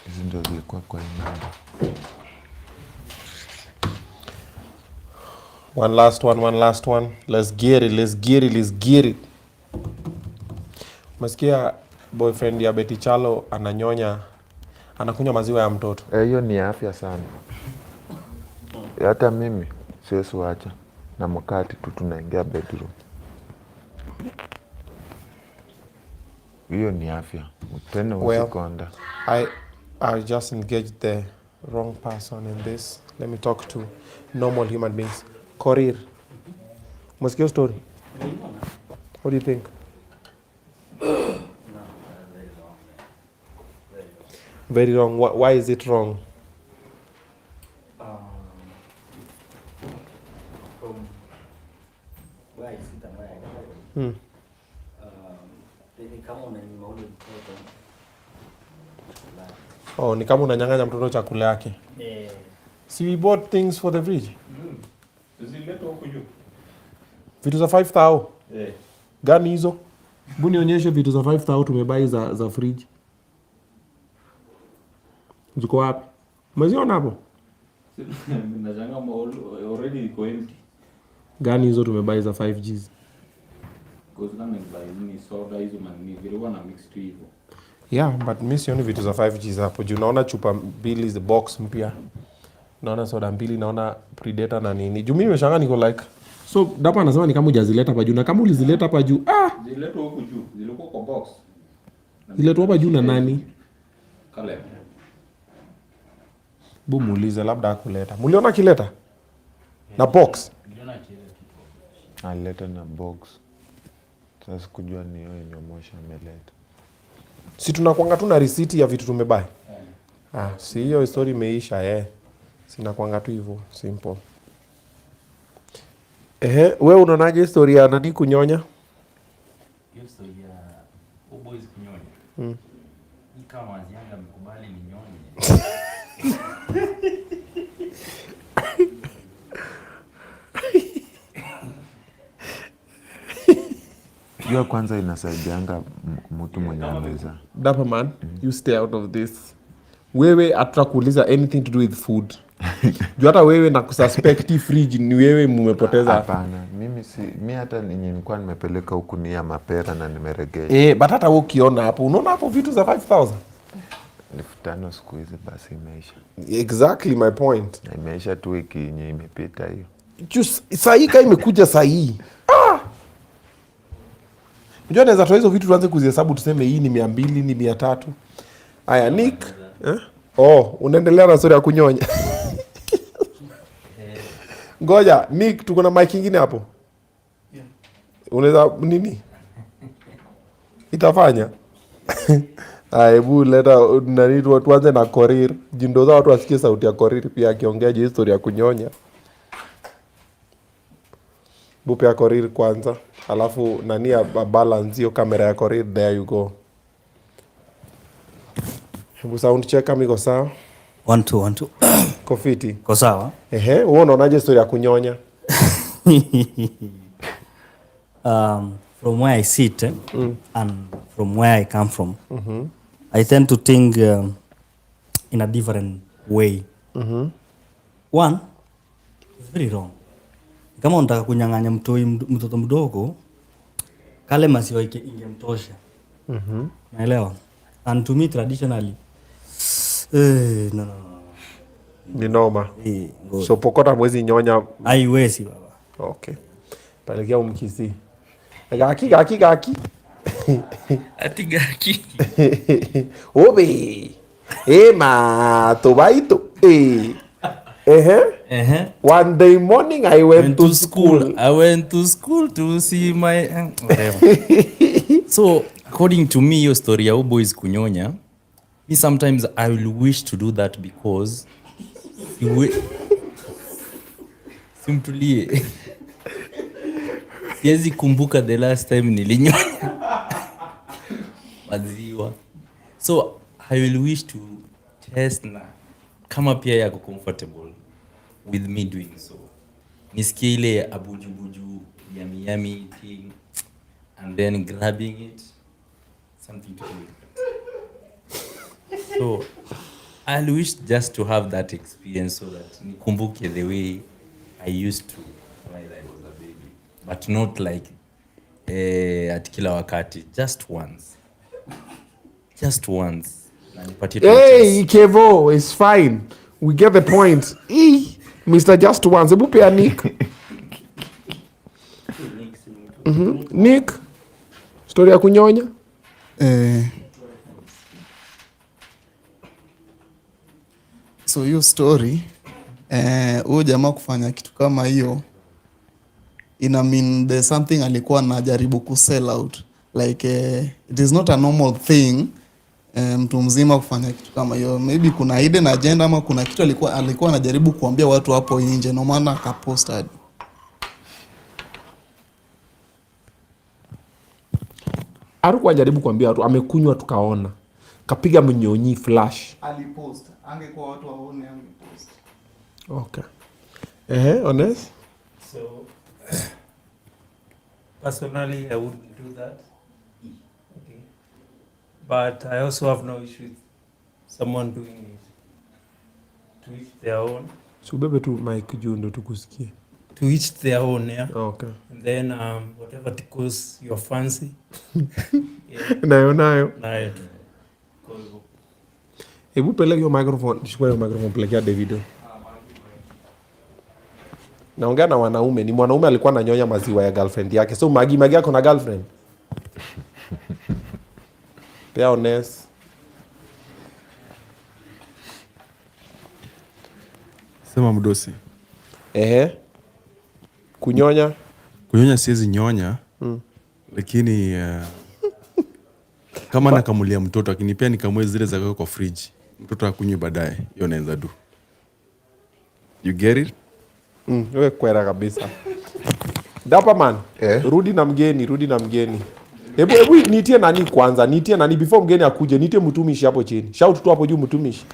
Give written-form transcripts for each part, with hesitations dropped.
Hizi ndio zilikuwa kwa namba. One last one. Let's get it. Masikia boyfriend ya Betty Chalo anakunywa maziwa ya mtoto. Hiyo ni afya sana. Hata mimi siwezi wacha. Na mkati tu tunaingia bedroom. Hiyo ni afya. Tena usikonda. I just engaged the wrong person in this. Let me talk to normal human beings. Korir. What's your story? What do you think? Very wrong. Why is it wrong? From where I sit and where I go. Ni kama unanyang'anya mtoto chakula yake. See, we bought things for the fridge. Zileta huko juu. Vitu za 5,000. Gani hizo? Hebu nionyeshe vitu za 5,000 tumebai za fridge. Ziko wapi? Umeziona hapo? Najanga already iko empty. Gani hizo tumebai za 5Gs? Because kama ni soda hizo ni vilikuwa na mix tu hivyo. Yeah, but mimi sioni vitu za 5Gs hapo. Juu naona chupa mbili za box mpya. Naona soda mbili, naona Predator na nini. Juu mimi nimeshangaa niko like. So Dapa anasema ni kama hujazileta hapa juu, na kama ulizileta hapa juu, Ziletwa huko juu, zilikuwa kwa box. Ziletwa hapa juu na nani? Kale. Muulize labda akuleta. Mliona kileta? Na box? Niliona kileta. Alileta na box. Sasa kujua ni yeye nyomosha ameleta. Si tunakuanga tu na receipt ya vitu tumebai. Si hiyo story imeisha Sina kuanga tu hivyo, simple. Wewe unaonaje historia ya nani kunyonya? Hiyo story ya boys kunyonya. Ni kama azianga mkubali ni nyonye. Hiyo kwanza inasaidianga mtu mwenye ameza. Dapper man, you stay out of this. Wewe hatutakuuliza anything to do with food. Juu hata wewe na kususpect fridge ni wewe mmepoteza. Hapana, mimi hata nilikuwa nimepeleka huku ni ya mapera na nimeregesha. But hata wewe ukiona hapo, unaona hapo vitu za 5,000. 5,000 siku hizi basi imeisha. Exactly my point. Imeisha tu wiki yenye imepita hiyo. Saa hii kama imekuja saa hii. Unajua naweza toa hizo vitu tuanze kuzihesabu tuseme hii ni 200 ni 300. Aya Nick, unaendelea na story ya kunyonya. Ngoja, Nick tuko na mic nyingine hapo. Unaweza nini? Itafanya. Hebu leta nani tuanze na Korir. Jindo za watu wasikie sauti ya Korir pia akiongea historia ya kunyonya. Bupe ya Korir kwanza. Alafu nani ya balance hiyo kamera ya Korir, there you go. Hebu sound check kama iko sawa. 1 2 1 2. Kofiti. Ko sawa? Wewe unaonaje story ya kunyonya? From where I sit and from where I come from, I tend to think in a different way. One, it's very wrong. Kama unataka kunyang'anya mtoto mdogo, kale maziwa ingemtosha. Naelewa. And to me traditionally, no. Ni noma. So pokota mwezi nyonya. Haiwezi baba. Okay. Pelekea umkisi. Gaki. Ati gaki. Obe. Tobaito. One day morning I went to school. I went to school to see my So according to me, your story ya boys kunyonya, me sometimes I will wish to do that because simply siwezi kumbuka the last time nilinyonya maziwa. So I will wish to test na kama pia yako comfortable with me doing so. Nisikie ile abujubuju yummy thing and then grabbing it. something to do with it. So I wish just to have that experience so that nikumbuke the way I used to while I was a baby, but not like at kila wakati, just once. Na nipatie tu Hey, chance. Kevo, it's fine. We get the point. Mr. Just Once. Hebu pia Nick. Nick, story ya kunyonya? So hiyo story huyo jamaa kufanya kitu kama hiyo ina mean there's something alikuwa anajaribu ku sell out, like it is not a normal thing mtu mzima kufanya kitu kama hiyo. Maybe kuna hidden agenda ama kuna kitu alikuwa anajaribu kuambia watu hapo nje, no maana akapost. Alikuwa anajaribu kuambia watu amekunywa tukaona. Kapiga mnyonyi flash. Alipost. Angekuwa watu waone angepost. Okay. Honest? So personally I wouldn't do that. Okay. But I also have no issue with someone doing it. To each their own. So bebe tu mic juu ndo tukusikie. To each their own, yeah. Okay. And then whatever tickles your fancy. Nayo. Nayo. Hebu peleka hiyo microphone, chukua hiyo microphone pelekea Davido. Naongea na wanaume, ni mwanaume alikuwa ananyonya maziwa ya girlfriend yake. So Magi yako na girlfriend. Pia honest. Sema mdosi. Kunyonya siwezi nyonya. Lakini kama nakamulia mtoto akinipea nikamwe zile za kwa fridge, mtoto akunywe baadaye, hiyo naweza do. You get it? Wewe kwera kabisa. Dapa man. Rudi na mgeni. Hebu nitie nani kwanza? Nitie nani before mgeni akuje? Nitie mtumishi hapo chini. Shout tu hapo juu mtumishi.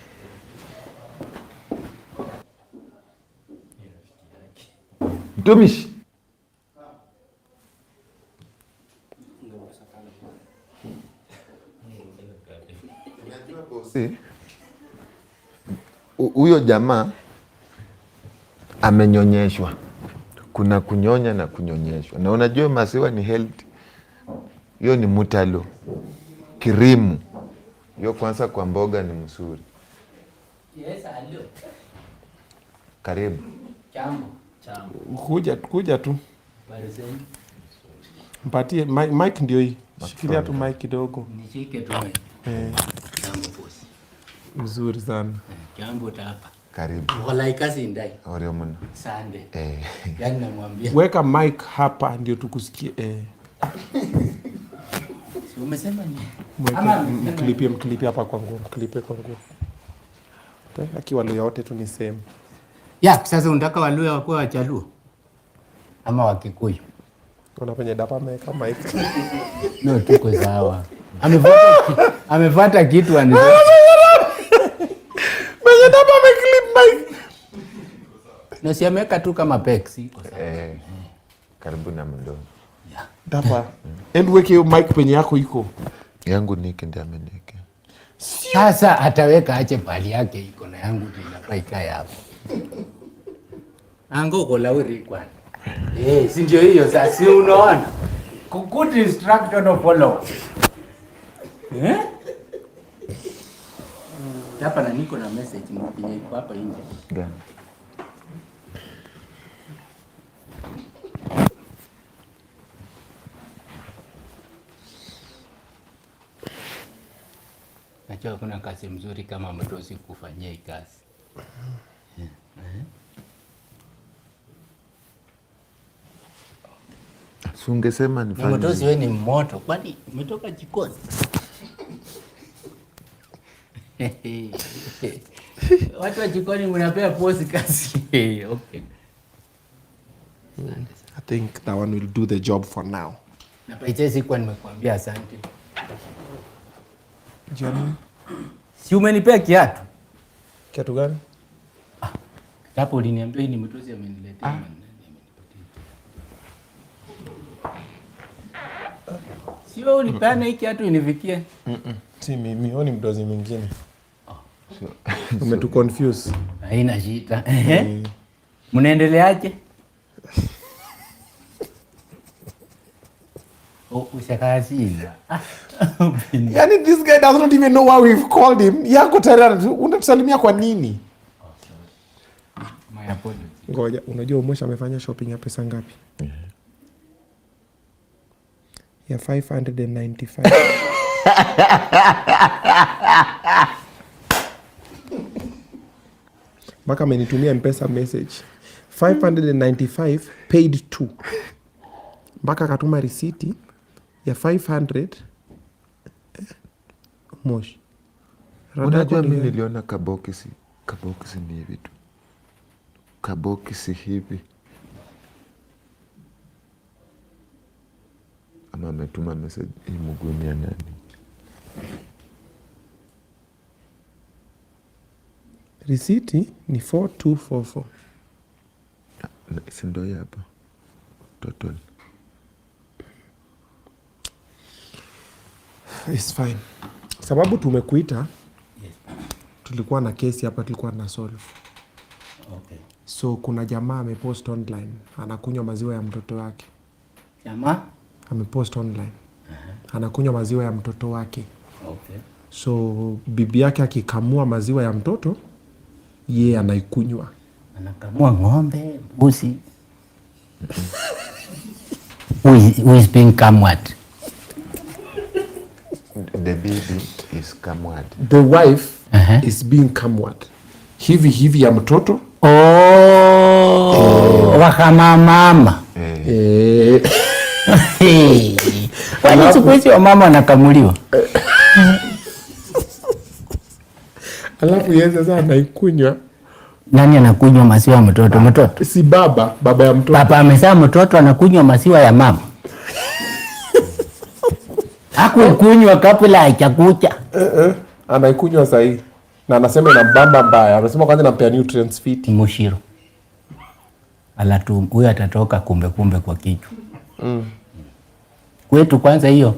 Mtumishi. Huyo jamaa amenyonyeshwa. Kuna kunyonya na kunyonyeshwa. Na unajua maziwa ni healthy. Hiyo ni mutalo. Kirimu. Hiyo kwanza kwa mboga ni mzuri. Yes, hello. Karibu. Jambo. Kuja tu. Mpatie mic ndio hii. Shikilia tu mic kidogo. Nishike tu mic. Jambo boss. Mzuri sana. Jambo hapa. Karibu. Wala kazi ndai. Oreo mno. Sande. Yaani namwambia. Weka mic hapa ndio tukusikie. Si umesema ni? Mklipi hapa kwa nguo. Mklipe kwa nguo. Akiwa leo yote tu ni same. Ya, sasa unataka Waluya wakuwe Wajaluo ama Wakikuyu? Unafanya Dapa ameweka mic. No, tuko sawa. Amefuata kitu ani. Mwenye Dapa ameclip mic. Na si ameweka tu kama pex iko sawa. Karibu na mdomo. Dapa. And weke hiyo mic penye yako iko. Yangu niki ndiye amenike. Sasa ataweka ache pali yake iko na yangu inafaa ikae hapo. Ango lauri kwani. Si ndio hiyo sasa, si unaona? Good instruction of follow. Hapa na niko na message mpya iko hapa nje. Gani? Najua kuna kazi mzuri kama mtosi kufanyia kazi. Ungesema nifanye. Mtosi wewe ni moto, kwani umetoka jikoni? Watu wa jikoni mnapea posi kazi. Okay. I think that one will do the job for now. Na paiche sikuwa nimekuambia asante. Jana. Si umenipea kiatu? Kiatu gani? Hapo uliniambia ni mtosi ameniletea. Sio ulipeana hiki hatu inifikie. Si mimi, huyo ni mdozi mwingine. Umetu confuse. Haina shida. Mnaendeleaje? Ushakashinda. Yani this guy does not even know why we've called him. Yako tayari unatusalimia kwa nini? My apology. Ngoja, unajua Umosha amefanya shopping ya pesa ngapi? Ya 595. Mpaka amenitumia M-Pesa message. 595 paid 2. Mpaka akatuma risiti ya 500. Mosh. Unajua mimi niliona kabokisi ni hivi tu. Kabokisi hivi. Ama ametuma message imugunia nani? Risiti ni 4244. Si ndio hapa. Total. It's fine. Sababu tumekuita, tulikuwa na kesi hapa, tulikuwa na solve. Okay. So kuna jamaa amepost online, anakunywa maziwa ya mtoto wake. Jamaa Amepost online. Anakunywa maziwa ya mtoto wake. Okay. So bibi yake akikamua maziwa ya mtoto, yeye anaikunywa. Anakamua ng'ombe, mbuzi. Who is being kamwad? The baby is kamwad. The wife is being kamwad. Hivi ya mtoto. Wakama mama. Kwani siku hizi wamama wanakamuliwa? Alafu yeye sasa anaikunywa. Nani anakunywa maziwa ya mtoto? Mtoto? Si baba ya mtoto. Baba amezaa mtoto anakunywa maziwa ya mama. Hakuikunywa kabla haijakucha. Anaikunywa sahi. Na anasema ina mbamba mbaya. Anasema kwanza inampea nutrients fit. Mushiro. Alatu huyo atatoka kumbe kwa kichwa. Kwetu kwanza hiyo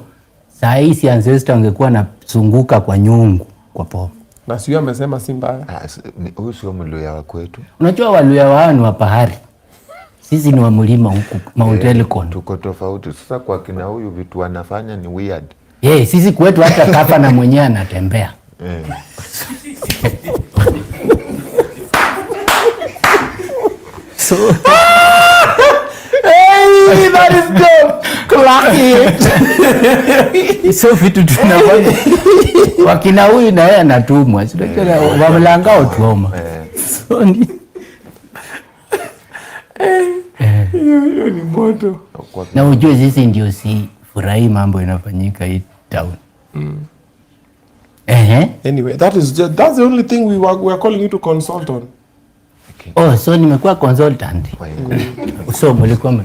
saa hii si ancestor angekuwa anazunguka kwa nyungu kwa popo. Na sio amesema si mbaya. Huyu sio Mluya wa kwetu. Unajua Waluya wao ni wa bahari. Sisi ni wa mlima huku Mount Elgon. Tuko tofauti. Sasa kwa kina huyu vitu wanafanya ni weird. Sisi kwetu hata kafa na mwenyewe anatembea. So that is dope. Clap it. So vitu tunafanya. Wakina huyu na yeye anatumwa. Sio wamlangao tuoma. So ni hiyo ni moto. Na ujue sisi ndio si furahi mambo inafanyika hii town. Anyway, that's the only thing we are calling you to consult on. Oh, so nimekuwa consultant. So mlikuwa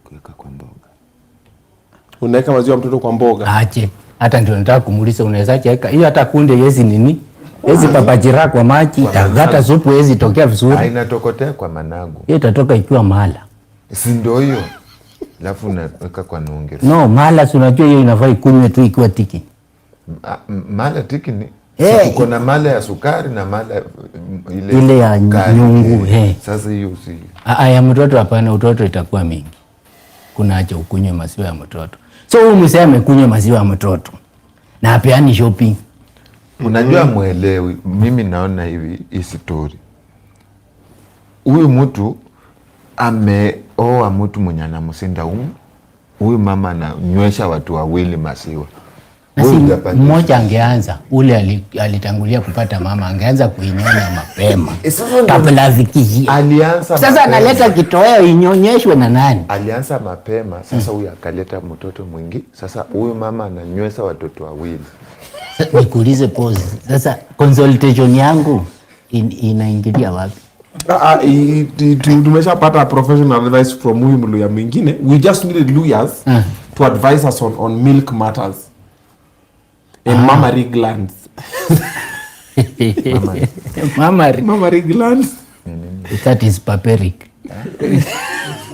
kuweka kwa mboga. Unaweka maziwa ya mtoto kwa mboga? Ache. Hata ndio nataka kumuuliza unaweza cheka. Hiyo hata kunde yezi nini? Yezi papajira kwa maji, hata supu yezi tokea vizuri. Hainatokotea kwa managu. Hiyo itatoka ikiwa mala. Si ndio hiyo? Alafu unaweka kwa nunge. No, mala si unajua hiyo inafaa ikunywe tu ikiwa tiki. Mala tiki ni uko na mala ya sukari na mala ile ya nyungu. Sasa hiyo si. Ya mtoto hapana, utoto itakuwa mingi. Kuna haja ukunywe maziwa ya mtoto. So huyu msema amekunywa maziwa ya mtoto. Na apeani shopping. Unajua muelewi, mimi naona hivi hii story. Huyu mtu ameoa mtu mwenye anamsinda huyu mama ananywesha watu wawili maziwa. Mmoja angeanza, ule alitangulia kupata mama, angeanza kuinyonya mapema. Kabla afikie. Sasa analeta kitoweo inyonyeshwe na nani? Alianza mapema, sasa huyu akaleta mtoto mwingi. Sasa huyu mama ananywesha watoto wawili. Nikuulize pause. Sasa consultation yangu inaingilia wapi? Tumeshapata professional advice from huyu Mluya mwingine. We just needed lawyers to advise us on milk matters and mammary glands. Mammary gland. That is paperic.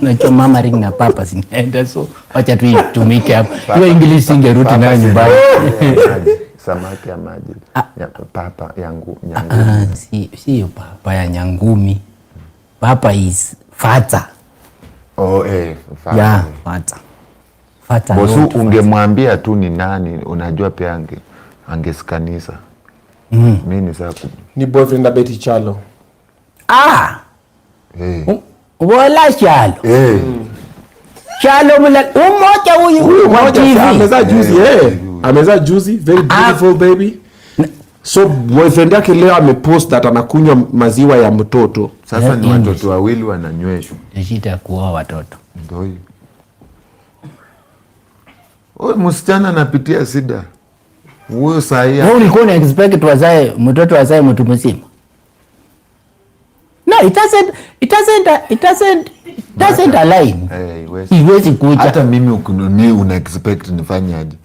Nacho mammary na papa zinaenda, so wacha tu itumike hapo. Hiyo English singerudi nayo nyumbani. Samaki ya maji. Ya papa yangu Sio papa ya nyangumi. Papa is fata. Fata. Yeah, fata. Fata. Bosu ungemwambia tu ni nani, unajua pia angeskanisa. Mimi ni boyfriend na Betty Chalo. Wala Chalo. Chalo umoja huyu wa TV. Ameza juzi, very beautiful baby. So boyfriend yake leo amepost that anakunywa maziwa ya mtoto. Sasa ni watoto wawili wananyweshwa. Shida kuoa watoto. Ndio hiyo. Msichana anapitia shida. Wewe sahi. Wewe ulikuwa una expect mtoto wazae mtu mzima? No, it doesn't align. Iwezi kuja. Hata mimi ukununi una expect nifanye aje?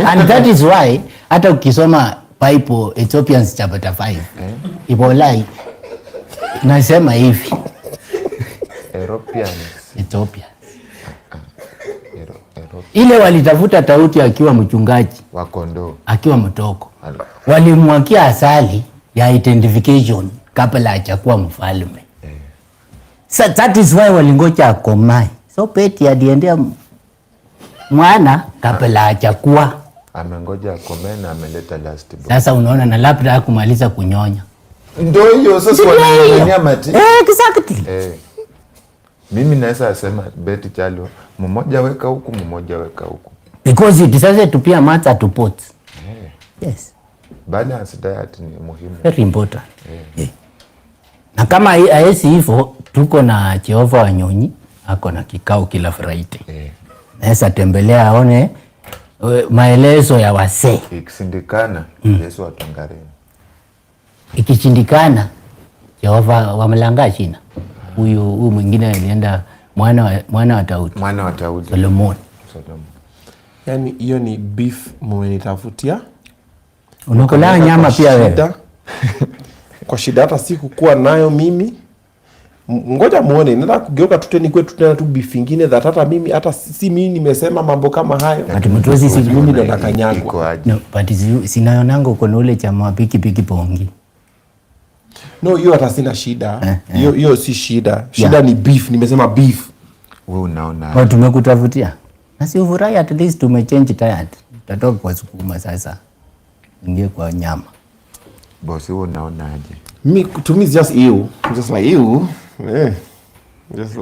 And that is why hata ukisoma Bible Ethiopians chapter 5 ibolai nasema hivi Ethiopians ile walitafuta tauti akiwa mchungaji wa kondoo akiwa mtoko, walimwakia asali ya identification kabla hajakuwa mfalme. So that is why walingoja akomae, so Peti aliendea mwana kabla hajakuwa amengoja akomae na ameleta last boy. Sasa unaona, na labda hakumaliza kunyonya. Ndio hiyo sasa wananyanya mati. Exactly. Mimi naweza sema Betty Chalo, mmoja weka huku, mmoja weka huku. Because it doesn't tupia matter to pot. Yes. Balance diet ni muhimu. Very important. Na kama haesi hivyo, tuko na Jehova Wanyonyi, ako na kikao kila Friday. Naweza tembelea aone maelezo ya wasee. Ikishindikana, Yesu atangareni. Ikishindikana, Jehova wamlanga China. Huyu mwingine alienda mwana wa Daudi. Solomon. Yani hiyo ni beef mwenitafutia. Unakula nyama pia wewe. Kwa shida hata sikukuwa nayo mimi. Ngoja muone, nenda kugeuka tuteni kwetu tena tu beef nyingine that hata mimi hata si mimi nimesema mambo kama hayo. Ati mtozi si mimi ndo nakanyagwa. No, but sinayonanga uko na ule chama piki pongi. No, hiyo hata sina shida. Hiyo si shida. Shida ni beef, nimesema beef. Wewe unaona. Kwa tumekutafutia. Na si ufurahi, at least tumechange tired. Tutatoka kwa sukuma sasa. Ingie kwa nyama. Boss, wewe unaonaje? Me, to me it's just ew. Just like ew. Just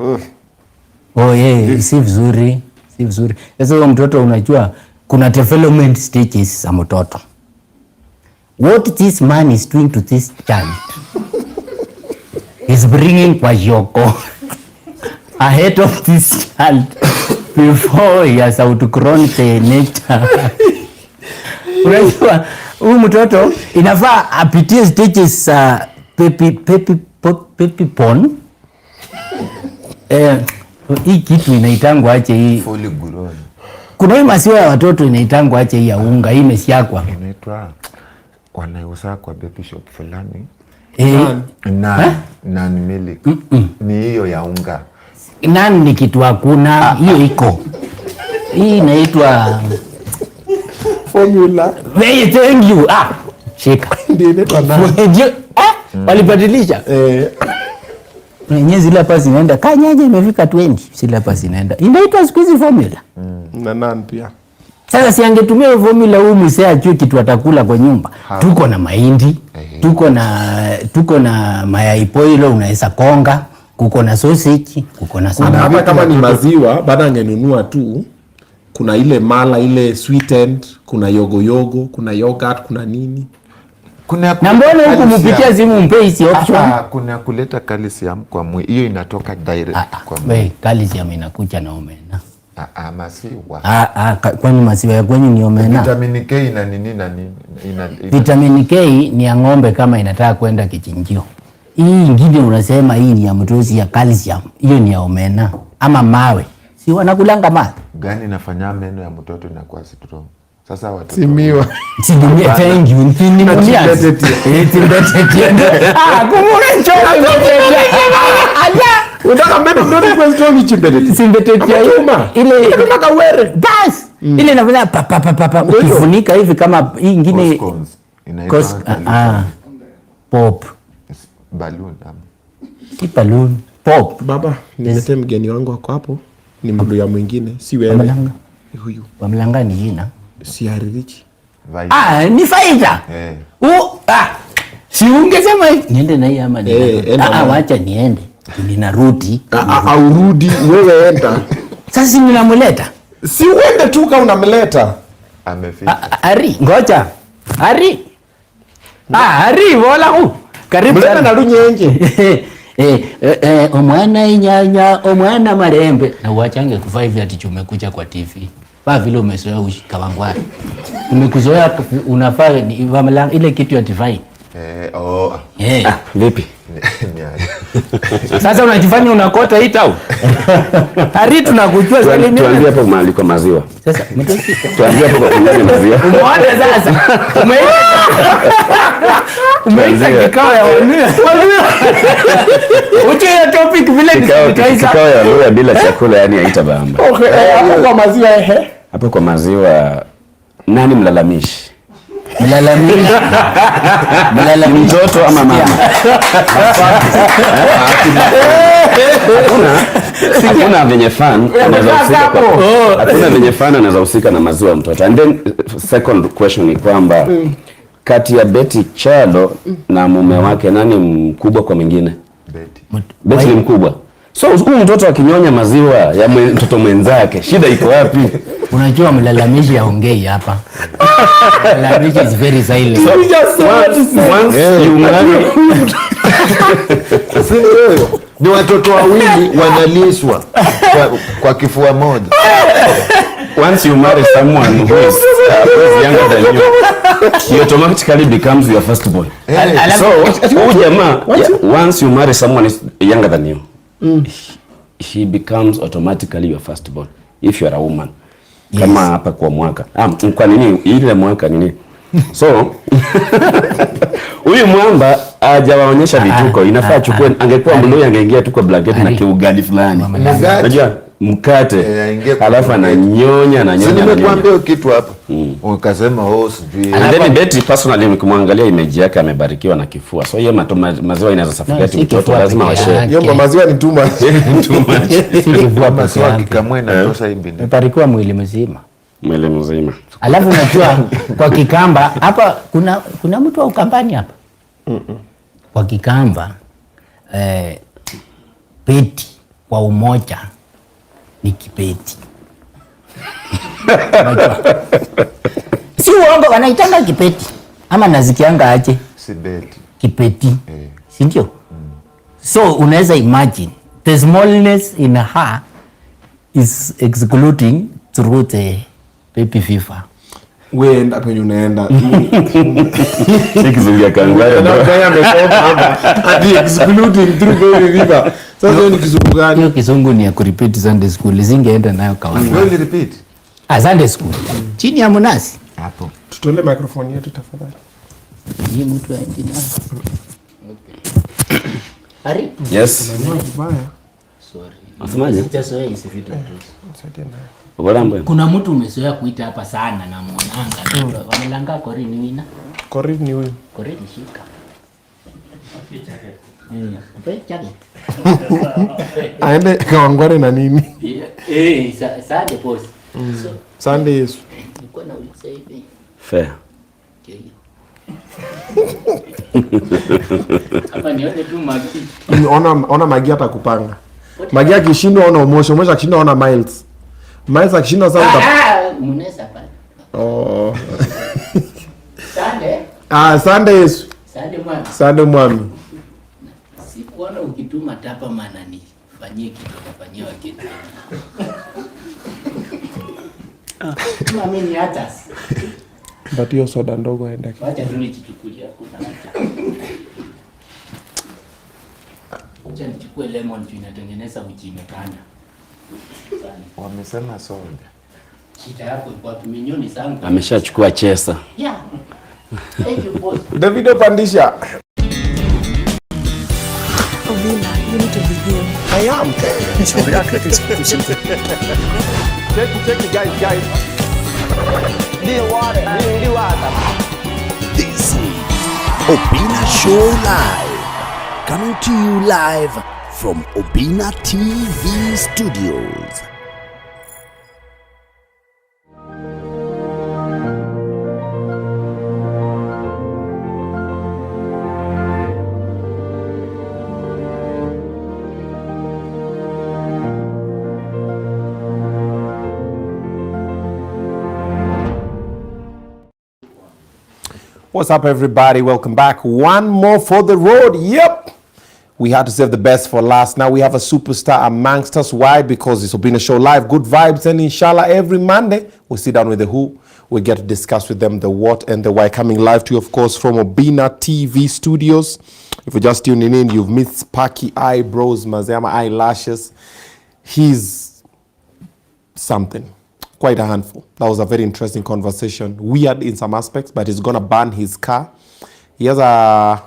si vizuri. Si vizuri. Sasa huyo mtoto unajua kuna development stages za mtoto. What this man is doing to this child is bringing kwa Yoko ahead of this child before he has outgrown the nature. Unajua huyu mtoto inafaa apitie stages za pepi pon. Hii kitu inaitangwa ache hii. Fully grown. Kuna hii maziwa ya watoto inaitangwa ache hii ya unga, hii imesiakwa. Inaitwa wanauza kwa baby shop fulani. Nan milk. Ni hiyo ya unga. Nan ni kitu hakuna, hiyo iko. Hii inaitwa formula. Very thank you. Shika. Ndio inaitwa nan. Walibadilisha. Mwenye zile hapa zinaenda kanyaje imefika 20. Zile hapa zinaenda. Inaitwa siku hizi formula. Na nan pia. Sasa si angetumia formula huu msee ajue kitu atakula kwa nyumba. Tuko na mahindi, tuko na mayai poilo unaweza konga, kuko na sausage, kuko na sana. Hapa kama ni maziwa baada angenunua tu, kuna ile mala ile sweetened, kuna yogo, kuna yogurt, kuna nini. Na mbona huko mpitia simu mpe hizi option? Kuna kuleta calcium kwa mwili. Hiyo inatoka direct kwa mwili. Wewe calcium inakuja na omena. Maziwa. Kwani maziwa ya kwenye ni omena? Vitamin K na nini na nini? Vitamin K ni ya ng'ombe kama inataka kwenda kichinjio. Hii ingine unasema hii ni ya mtozi ya calcium. Hiyo ni ya omena ama mawe. Si wanakulanga mawe. Gani nafanya meno ya mtoto inakuwa strong? Sasa watoto Simiwa. Sidumia thank you. Nimulia. Kumure choka mbetetia. Ala. Unataka mbele ndio question chimbetetia. Simbetetia ile kama kawere. Bas. Ile inafanya pa. Ukifunika hivi kama hii nyingine inaitwa pop. Balloon. Si balloon. Pop. Baba, niletee mgeni wangu wako hapo. Ni mluya mwingine, si wewe. Huyu. Wa Mlanga ni jina. Si Harry Ritchie. Ni faida. Si ungesema niende na hii ama wacha niende. Ninarudi. Aurudi wewe enda. Sasa ninamleta. Si uende tu kama unamleta. Amefika. Ari, ngoja. Ari. Ari wala hu. Karibu sana na runyenje. Omwana inyanya, omwana marembe. Na uachange kuvaa hivi ati tumekuja kwa TV. Ba vile umezoea ushikawangwani. Umekuzoea unafaa ile kitu ya divai. Vipi? Sasa unajifanya unakota hii tau. Hari tunakujua sasa nini? Tuambie hapo mahali kwa maziwa. Sasa tuambie hapo kwa kunywa maziwa. Umeona sasa? Umeita kikao ya wanuya. Uche ya topic vile nikaisa. Kikao ya wanuya bila chakula yani haita bamba. Okay, hapo kwa maziwa Hapo kwa maziwa nani mlalamishi? Mlalamishi mtoto ama mama? Hakuna venye fan anaweza husika kwa. Hakuna venye fan anaweza husika na maziwa mtoto. And then second question ni kwamba kati ya Betty Chalo na mume wake nani mkubwa kwa mwingine? Betty ni mkubwa. So huyu mtoto akinyonya maziwa ya mtoto mwenzake, shida iko wapi? Unajua mlalamishi haongei hapa. Mlalamishi is very silent. Once you marry ni watoto wawili wanaliswa kwa kifua moja. Once you marry someone who is younger than you, he automatically becomes your firstborn. So, jamaa, once you marry someone is younger than you, he becomes automatically your firstborn if you are a woman. Yes. Kama hapa kwa mwaka. Kwa nini ile mwaka nini? So, huyu mwamba hajawaonyesha vituko. Inafaa chukue, angekuwa mloi angeingia tu kwa blanket na kiugali fulani. Unajua mkate alafu ananyonya. Nimekuambia kitu hapa. Ukasema sijui. And then Betty personally nikimwangalia image yake amebarikiwa na kifua. So hiyo maziwa inaweza suffocate mtoto, lazima washare. Hiyo maziwa ni too much. Kifua maziwa kikamwe na tosha hivi. Amebarikiwa mwili mzima. Mwili mzima. Alafu unajua kwa Kikamba hapa kuna mtu wa Ukambani hapa. Kwa Kikamba Betty kwa umoja ni kipeti. Si uongo wanaitanga kipeti. Ama nazikianga aje? Si Betty. Kipeti. Si ndio? So unaweza imagine the smallness in her is excluding through the baby fever. Wewe enda penye unaenda. Sikizungia kangwaya. Na kaya amesoma hapa. Ati excluding through baby fever. Sasa hiyo ni kizungu gani? Hiyo kizungu ni ya kurepeat Sunday school. Zingeenda nayo kawaida. Wewe repeat. Sunday school. Chini ya mnasi. Hapo. Tutolee microphone yetu tafadhali. Ni mtu wa engineer. Okay. Ari? Yes. Sorry. Unasemaje? Sitazoea hizi vitu. Kuna mtu umezoea kuita hapa sana na mwananga. Wamelanga kori ni wina. Kori ni huyu. Kori ni shika. Aende Kawangware na nini? Sunday post. Sunday Yesu. Nilikuwa nauliza hivi. Fair. Hapa nione tu Magi. Ona Magi atakupanga. Magi akishindwa ona Omosho, Omosho akishindwa ona Miles. Miles akishindwa sasa Munesa pale. Sunday. Sunday Yesu. Sunday mwami. Sikuona ukituma tapa maana nifanyie kitu kafanyia wageni. Mimi ni hata. But hiyo soda ndogo aenda. Wacha tu nichukulie hakuna haja. Acha nichukue lemon tu inatengeneza uji imekanda. Wamesema soda. Shida yako kwa milioni zangu. Ameshachukua chesa. Yeah. Thank you boss. Davido pandisha. Obinna, you need to be here. I am. Check it, guys. This is Obinna Show Live. Coming to you live from Obinna TV Studios. What's up, everybody? Welcome back. One more for the road. Yep. We had to save the best for last. Now we have a superstar amongst us. Why? Because it's Obinna Show Live. Good vibes. And inshallah, every Monday, we sit down with the who. We get to discuss with them the what and the why. Coming live to you, of course, from Obinna TV Studios. If you're just tuning in, you've missed Sparky eyebrows, Mazema eyelashes. He's something. Quite a handful. That was a very interesting conversation. Weird in some aspects, but he's gonna burn his car. He has a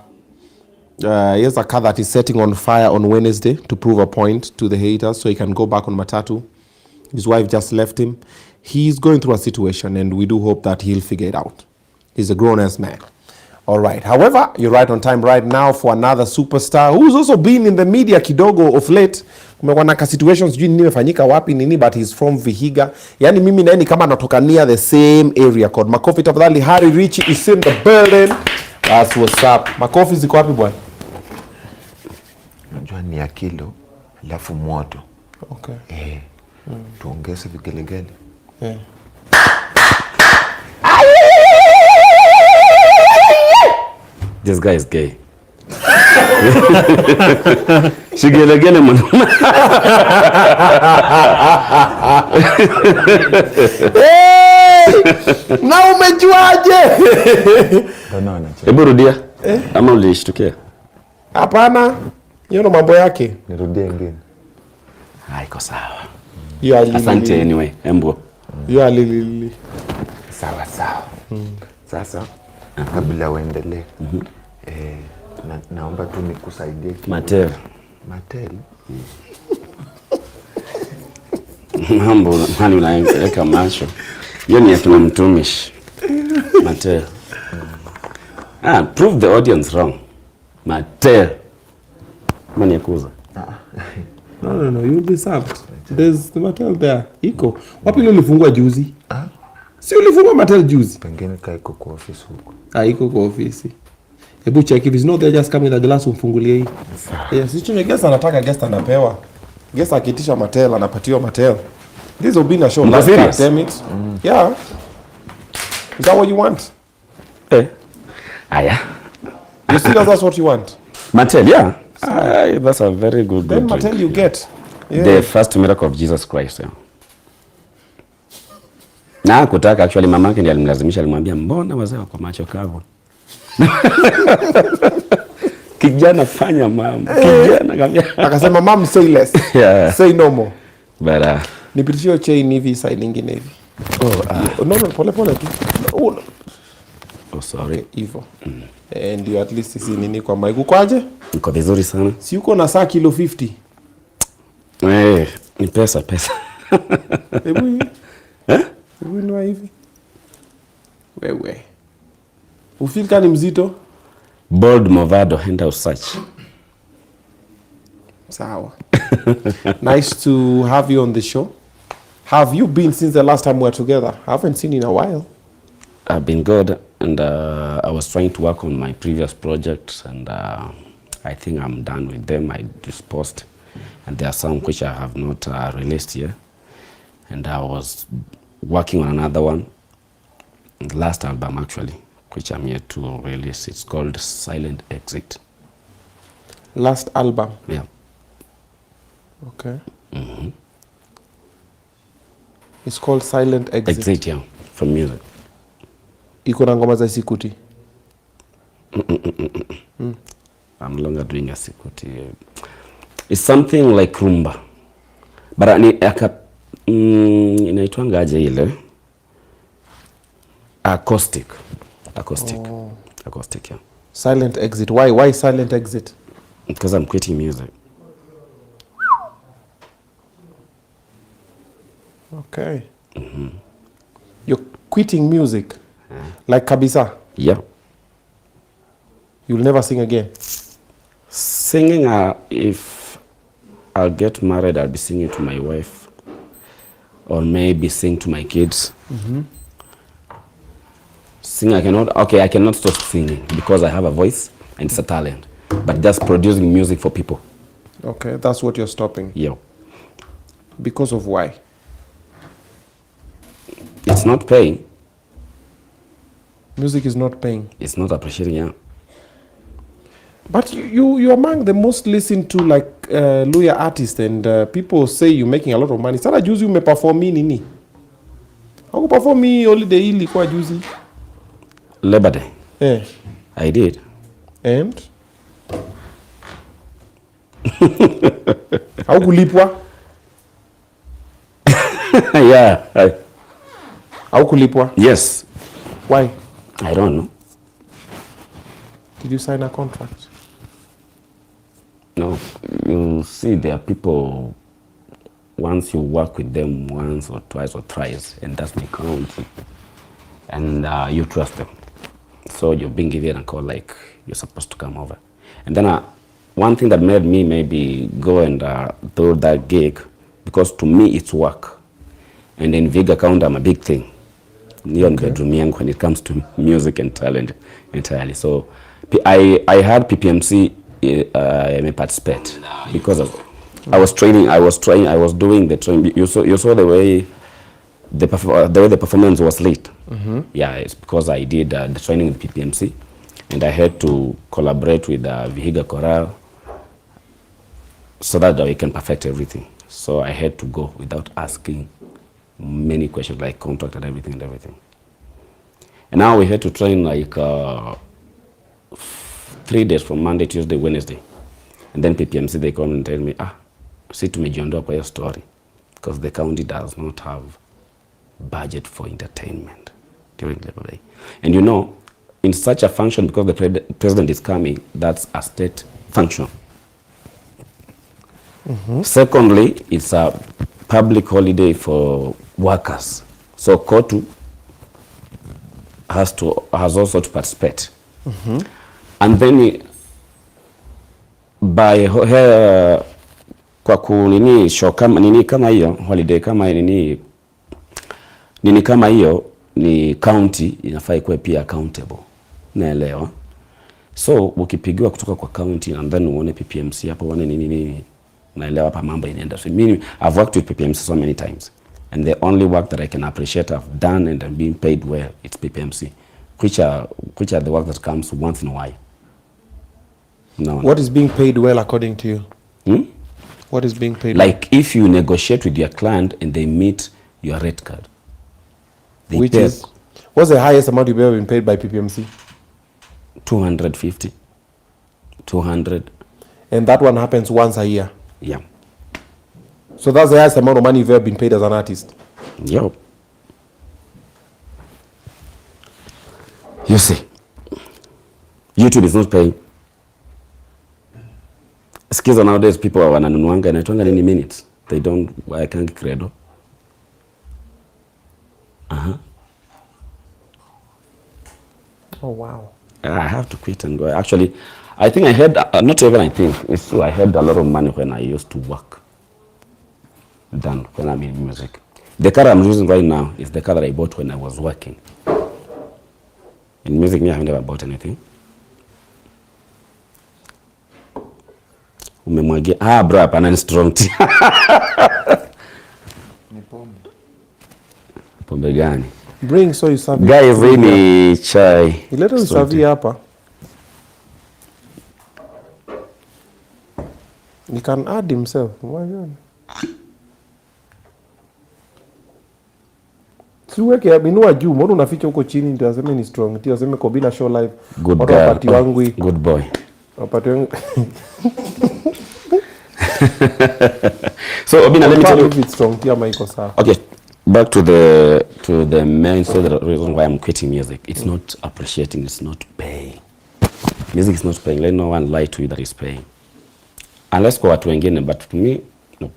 car that he's setting on fire on Wednesday to prove a point to the haters, so he can go back on Matatu. His wife just left him. He's going through a situation, and we do hope that he'll figure it out. He's a grown-ass man. All right. However, you're right on time right now for another superstar who's also been in the media kidogo of late. Kumekuwa na situations sijui nini imefanyika wapi nini, but he's from Vihiga. Yani mimi na yeye kama natoka near the same area code. Makofi tafadhali. Harry Ritchie is in the building. That's what's up. Makofi ziko wapi bwana? Najua ni ya kilo alafu moto. Okay. Tuongeze vigelegele. This guy is gay. Shigelegele mwanaume. Na umejuaje? Hebu rudia. Ama ulishtukia? Hapana. Hiyo ndo mambo yake. Nirudie ingine. Haiko sawa. Asante anyway. Embo. Yo alili. Sawa. Sasa kabla uendelee. Naomba tu nikusaidie kitu. Matel. Mambo nani unaweka macho. Hiyo ni ya mtumishi. Matel. Prove the audience wrong. Matel. Mani yakuza. No, you'll be served. There's the Mattel there. Iko. Wapi ile ulifungua juzi? Si ulifungua Mattel juzi? Pengine kaiko kwa ofisi huko. Iko kwa ofisi. Hebu check if it's not there, just come with a glass umfungulie hii. Yes, si guest anataka guest anapewa. Guest akitisha Mattel anapatiwa Mattel. This is Obinna Show. Damn it. Yeah. Is that what you want? Aya. You see that's what you want? Mattel, yeah. That's a very good Then Mattel you get. Yeah. The first miracle of Jesus Christ. Yeah. Na kutaka actually mamake ndiye alimlazimisha, alimwambia mbona wazee wako macho kavu. Kijana fanya mambo. Kijana akamwambia akasema mom say less. Yeah. Say no more. But nipitishio chain hivi side nyingine hivi. No, pole tu. Sorry. Hivyo. Ndio at least si nini kwa mic. Ukoaje? Niko vizuri sana. Si uko na saa kilo 50? Ni pesa. Hebu ni hivi. Wewe. Ufeel kani mzito? Bold Movado hand out search. Sawa. Nice to have you on the show. Have you been since the last time we were together? I haven't seen you in a while. I've been good, and I was trying to work on my previous projects, and I think I'm done with them. I disposed, and there are some which I have not released yet. And I was working on another one, the last album actually, which I'm yet to release. It's called Silent Exit. Last album? Yeah. Okay. It's called Silent Exit. Exit, yeah, from music. Iko na ngoma za Sikuti? I'm no longer doing a Sikuti. It's something like rumba. But Inaitwanga aje ile? Acoustic. Oh. Acoustic, yeah. Silent exit. Why silent exit? Because I'm quitting music. Okay. You're quitting music? Like kabisa? Yeah. You'll never sing again? Singing, if I'll get married, I'll be singing to my wife. Or maybe sing to my kids. Sing, I cannot stop singing because I have a voice and it's a talent. But just producing music for people. Okay, that's what you're stopping? Yeah. Because of why? It's not paying. Music is not paying? It's not appreciating, yeah. But you're among the most listened to like Luya artists, and people say you're making a lot of money. Sana juzi umeperform nini? How perform me holiday ili kwa juzi? Labor Day. Yeah. I did. And? How kulipwa? Yeah. How kulipwa? Yes. Why? I don't know. Did you sign a contract? No. You see, there are people, once you work with them once or twice or thrice, and that's the count, and you trust them. So you're being given a call like you're supposed to come over. And then one thing that made me maybe go and do that gig, because to me it's work. And in Vig account, I'm a big thing. Neon bedroom young when it comes to music and talent entirely. So I had PPMC may participate because I was training. I was doing the training. You saw the way the performance was late. Yeah, it's because I did the training with PPMC, and I had to collaborate with Vihiga Chorale so that we can perfect everything. So I had to go without asking many questions like contract and everything. And now we had to train like 3 days from Monday, Tuesday, Wednesday. And then PPMC, they come and tell me, see tumejiondoa kwa hiyo story because the county does not have budget for entertainment during Labor Day. And you know, in such a function, because the president is coming, that's a state function. Secondly, it's a public holiday for workers. So KOTU has also to participate. And then by kwa kunini show kama nini kama hiyo holiday kama nini kama hiyo ni county inafaa ikuwe pia accountable. Naelewa. So ukipigiwa kutoka kwa county and then uone PPMC hapo uone nini naelewa hapa mambo inaenda. So meaning I've worked with PPMC so many times, and the only work that I can appreciate I've done and I'm being paid well, it's PPMC, which are the work that comes once in a while. No. What is being paid well according to you? What is being paid like well? If you negotiate with your client and they meet your rate card. Which is? What's the highest amount you've ever been paid by PPMC? 250. 200. And that one happens once a year? Yeah. So that's the highest amount of money you've ever been paid as an artist? Yep. You see, YouTube is not paying. Skiza nowadays people wananunuanga inaitwanga nini minutes. They don't, I can't credo. Oh wow. I have to quit and go. Actually, I think I had, not even I think, it's true, I had a lot of money when I used to work than when I'm in music. The car I'm using right now is the car that I bought when I was working. In music, me, I have never bought anything. Umemwagia, bro, hapana ni strong tea. Ni pombe. Pombe gani? Bring so you serve. Guys, really chai. Ileta usavi hapa. He can add himself. Why not? Siweke minua juu, mbona unaficha huko chini ndio aseme ni strong tea, aseme Obinna Show live. Good girl. Good boy. Wapati wangu. So Obinna, let me tell you. If it's strong, pia maiko sawa. Okay, back to the main so the reason why I'm quitting music. It's not appreciating, it's not paying. Music is not paying. Let no one lie to you that it's paying. Unless kwa watu wengine, but to me, no.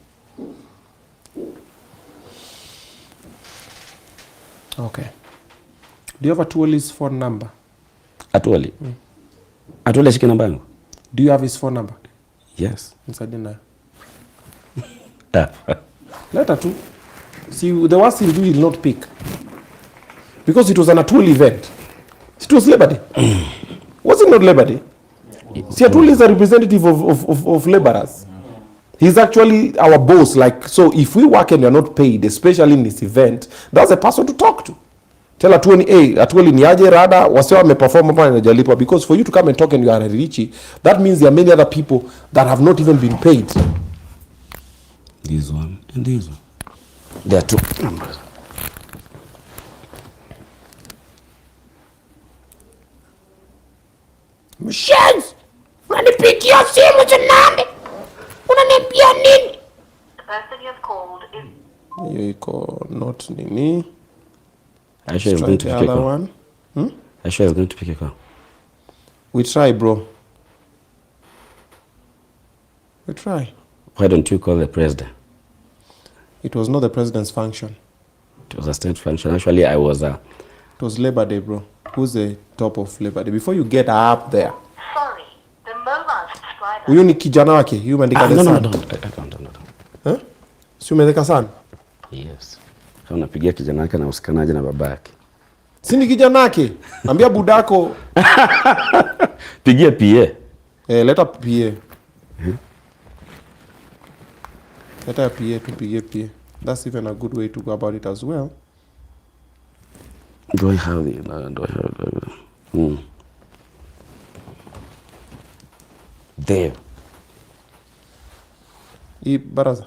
Okay. Do you have Atuoli's phone number? Atuoli? Atuoli ashike namba yangu? Do you have his phone number? Yes. Nisaidie nayo. Letter too. See, the worst he'll do, he'll not pick. Because it was an Atuoli event. It was Labor Day. Was it not Labor Day? See, Atuoli is a representative of laborers. He's actually our boss. Like, so if we work and you're not paid, especially in this event, that's a person to talk to. Tell Atuoli, hey, Atuoli ni aje rada, wasiwa wameperform hapa na hajalipa. Because for you to come and talk and you are Harry Ritchie, that means there are many other people that have not even been paid. This one and this one. There are two numbers. Mshenzi! Unanipigia simu zinande! Unaniambia nini? The person you have called is... Hiyo iko not nini. Are you sure he's going to pick a call? One. Are you sure he's going to pick a call? We try, bro. We try. Why don't you call the president? It was not the president's function. It was a state function. Actually, I was It was Labor Day, bro. Who's the top of Labor Day? Before you get up there. Sorry, the mobile subscriber... Huyu ni kijana wake. Huyu umeandika the no, son. No. Huh? Si umeandika son? Yes. Kama unapigia kijana wake na usikanaje na babake. Si ni kijana wake. Ambia budako. Pigia PA. Leta PA. Leta PA, tupigie PA. That's even a good way to go about it as well. Do I have the... There. Hii baraza.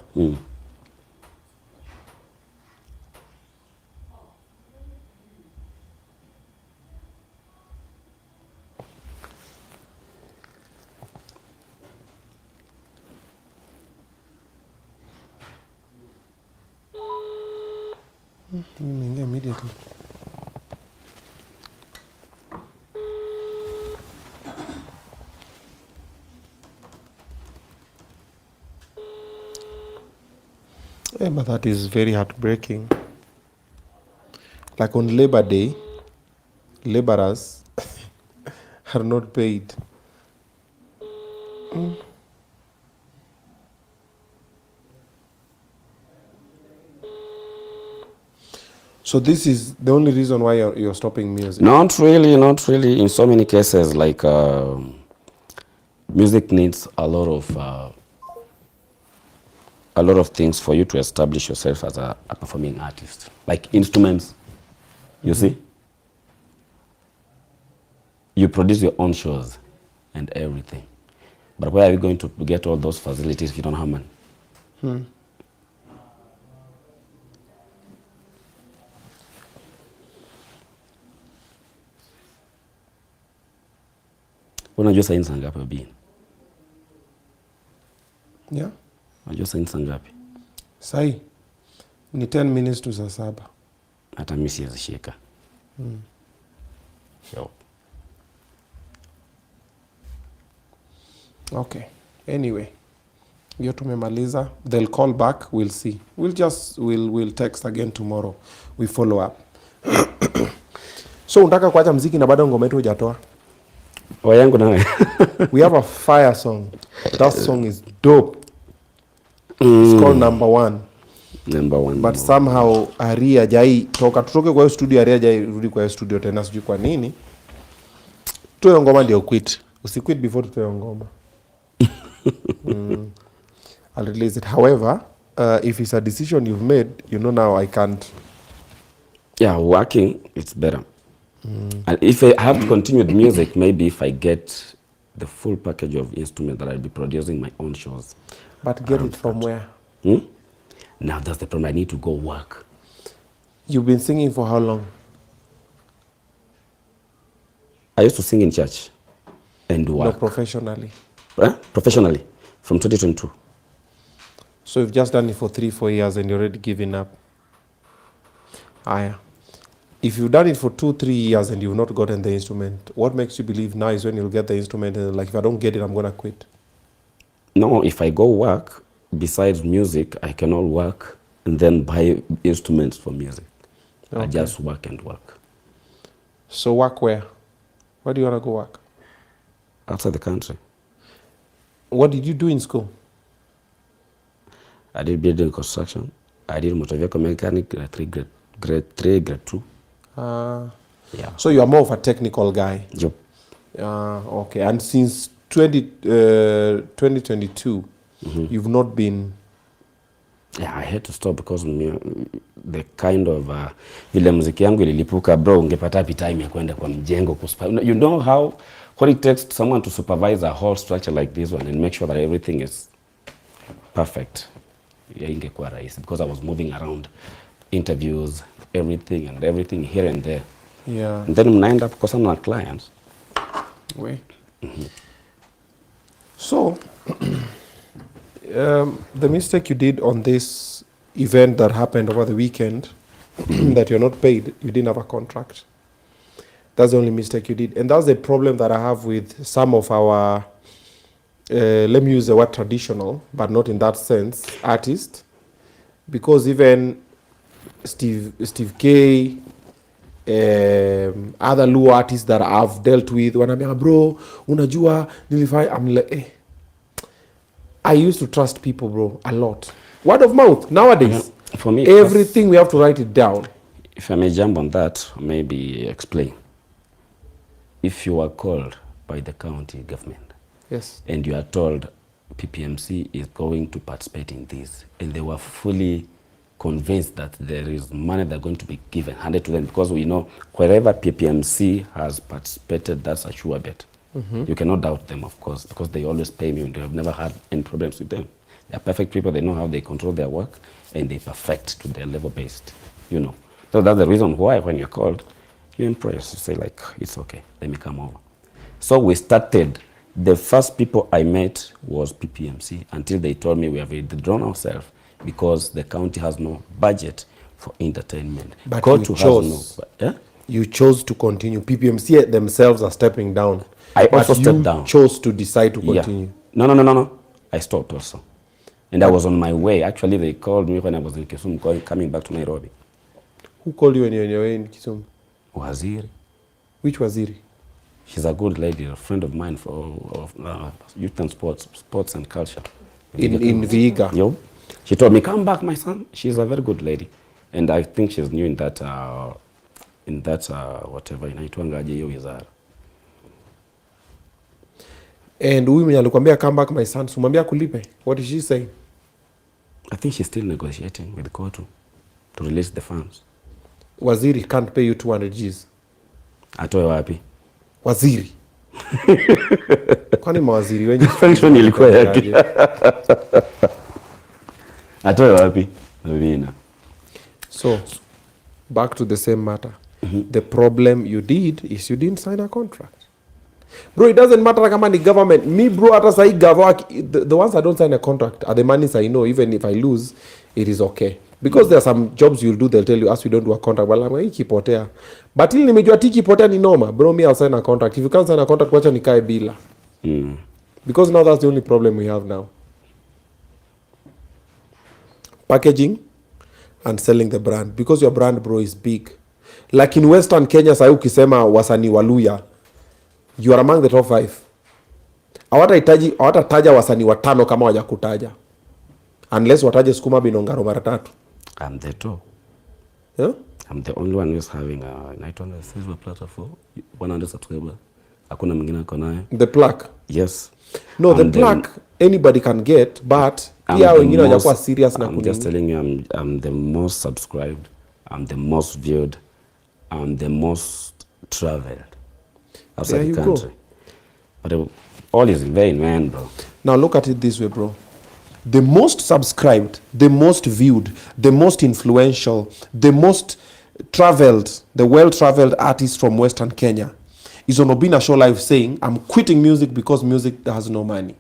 Imeingia immediately. Yeah, but that is very heartbreaking. Like on Labor Day, laborers are not paid. So this is the only reason why you're stopping music? Not really. In so many cases, like music needs a lot of things for you to establish yourself as a performing artist. Like instruments, you see? You produce your own shows and everything. But where are you going to get all those facilities if you don't have money? Unajua saa hii ni saa ngapi Obinna? Yeah. Unajua saa hii ni saa ngapi? Saa hii ni 10 minutes to saa 7. Hata mimi siwezi shika. Yo. Okay. Anyway, hiyo tumemaliza. They'll call back, we'll see. We'll text again tomorrow. We follow up. So unataka kuacha muziki na bado ngoma yetu hujatoa? Yangu nawe. We have a fire song. That song is dope. It's called Number One. Number One. But somehow Harry hajai toka, tutoke kwa hiyo studio, Harry hajai rudi kwa hiyo studio tena, sijui kwa nini. Tuwe ngoma ndio quit. Usiquit before tutoe ngoma. I'll release it. However, if it's a decision you've made, you know now I can't. Yeah, working, it's better. And if I have to continue with music, maybe if I get the full package of instruments that I'll be producing my own shows. But get it from where? Now that's the problem. I need to go work. You've been singing for how long? I used to sing in church and work. No, professionally. Professionally, from 2022. So you've just done it for 3-4 years and you're already giving up. Aya. If you've done it for 2-3 years and you've not gotten the instrument, what makes you believe now is when you'll get the instrument and like, if I don't get it, I'm gonna quit? No, if I go work, besides music, I cannot work and then buy instruments for music. Okay. I just work and work. So work where? Where do you wanna go work? Outside the country. What did you do in school? I did building construction. I did motor vehicle mechanic, grade 2. Yeah. So you are more of a technical guy. Yep. Okay. And since 2022, you've not been... Yeah, I had to stop because the kind of vile muziki yangu ililipuka, bro, ungepata time ya kwenda kwa mjengo you know what it takes someone to supervise a whole structure like this one and make sure that everything is perfect. Yeah, ingekuwa rahisi because I was moving around, interviews, everything here and there. Yeah. And then mnaenda kukosa na clients. So, the mistake you did on this event that happened over the weekend, that you're not paid, you didn't have a contract. That's the only mistake you did. And that's the problem that I have with some of our, let me use the word traditional, but not in that sense, artists. Because even Steve K, other Luo artists that I've dealt with, wanambia, bro, unajua, nilifai, I'm like, I used to trust people, bro, a lot. Word of mouth, nowadays, for me, everything we have to write it down. If I may jump on that, maybe explain. If you are called by the county government, yes, and you are told PPMC is going to participate in this, and they were fully convinced that there is money they're going to be given, handed to them, because we know wherever PPMC has participated, that's a sure bet. You cannot doubt them, of course, because they always pay me and they have never had any problems with them. They're perfect people. They know how they control their work and they perfect to their level based, you know. So that's the reason why when you're called, you impress. You say like, it's okay, let me come over. So we started. The first people I met was PPMC until they told me we have withdrawn ourselves because the county has no budget for entertainment. But you chose. You chose to continue. PPMC themselves are stepping down. I also stepped down. Chose to decide to continue. Yeah. No. I stopped also. And I was on my way. Actually, they called me when I was in Kisumu, coming back to Nairobi. Who called you when you were on your way in Kisumu? Waziri. Which Waziri? She's a good lady, a friend of mine of youth and sports and culture. In Vihiga? Yo. She told me, come back, my son. She's a very good lady. And I think she's new in that whatever, inaitwangaje hiyo wizara. And huyu mwenye alikwambia come back my son, sumwambia kulipe. What is she saying? I think she's still negotiating with the court to release the funds. Waziri can't pay you 200 Gs. Atoe wapi? Waziri. Kwani mawaziri wengi function ilikuwa yake. Atoe wapi? Obinna. So, back to the same matter. The problem you did is you didn't sign a contract. Bro, it doesn't matter kama ni government. Me, bro, hata sahi the ones I don't sign a contract are the monies I know. Even if I lose, it is okay. Because there are some jobs you'll do, they'll tell you, as we don't do a contract. Well, I'm like, ikipotea. But ili nimejua ikipotea ni noma. Bro, me, I'll sign a contract. If you can't sign a contract, wacha nikae bila. Because now that's the only problem we have now. Packaging and selling the brand. Because your brand, bro, is big. Like in Western Kenya, sahi ukisema wasanii Waluya, you are among the top 5. Hawatataja wasanii watano kama wajakutaja. Unless wataje Sukuma Binongaro mara 3. I'm the top. Yeah? I'm the only one who's having a night on the silver platter for 100 subscribers. Hakuna mwingine ako nayo. The plaque? Yes. No, the plaque anybody can get, but pia wengine wajakuwa serious na I'm just telling you, I'm the most subscribed, I'm the most viewed, I'm the most traveled outside the country. But all is in vain, man, bro. Now look at it this way, bro. The most subscribed, the most viewed, the most influential, the most traveled, the well-traveled artist from Western Kenya is on Obinna Show Live saying, I'm quitting music because music has no money.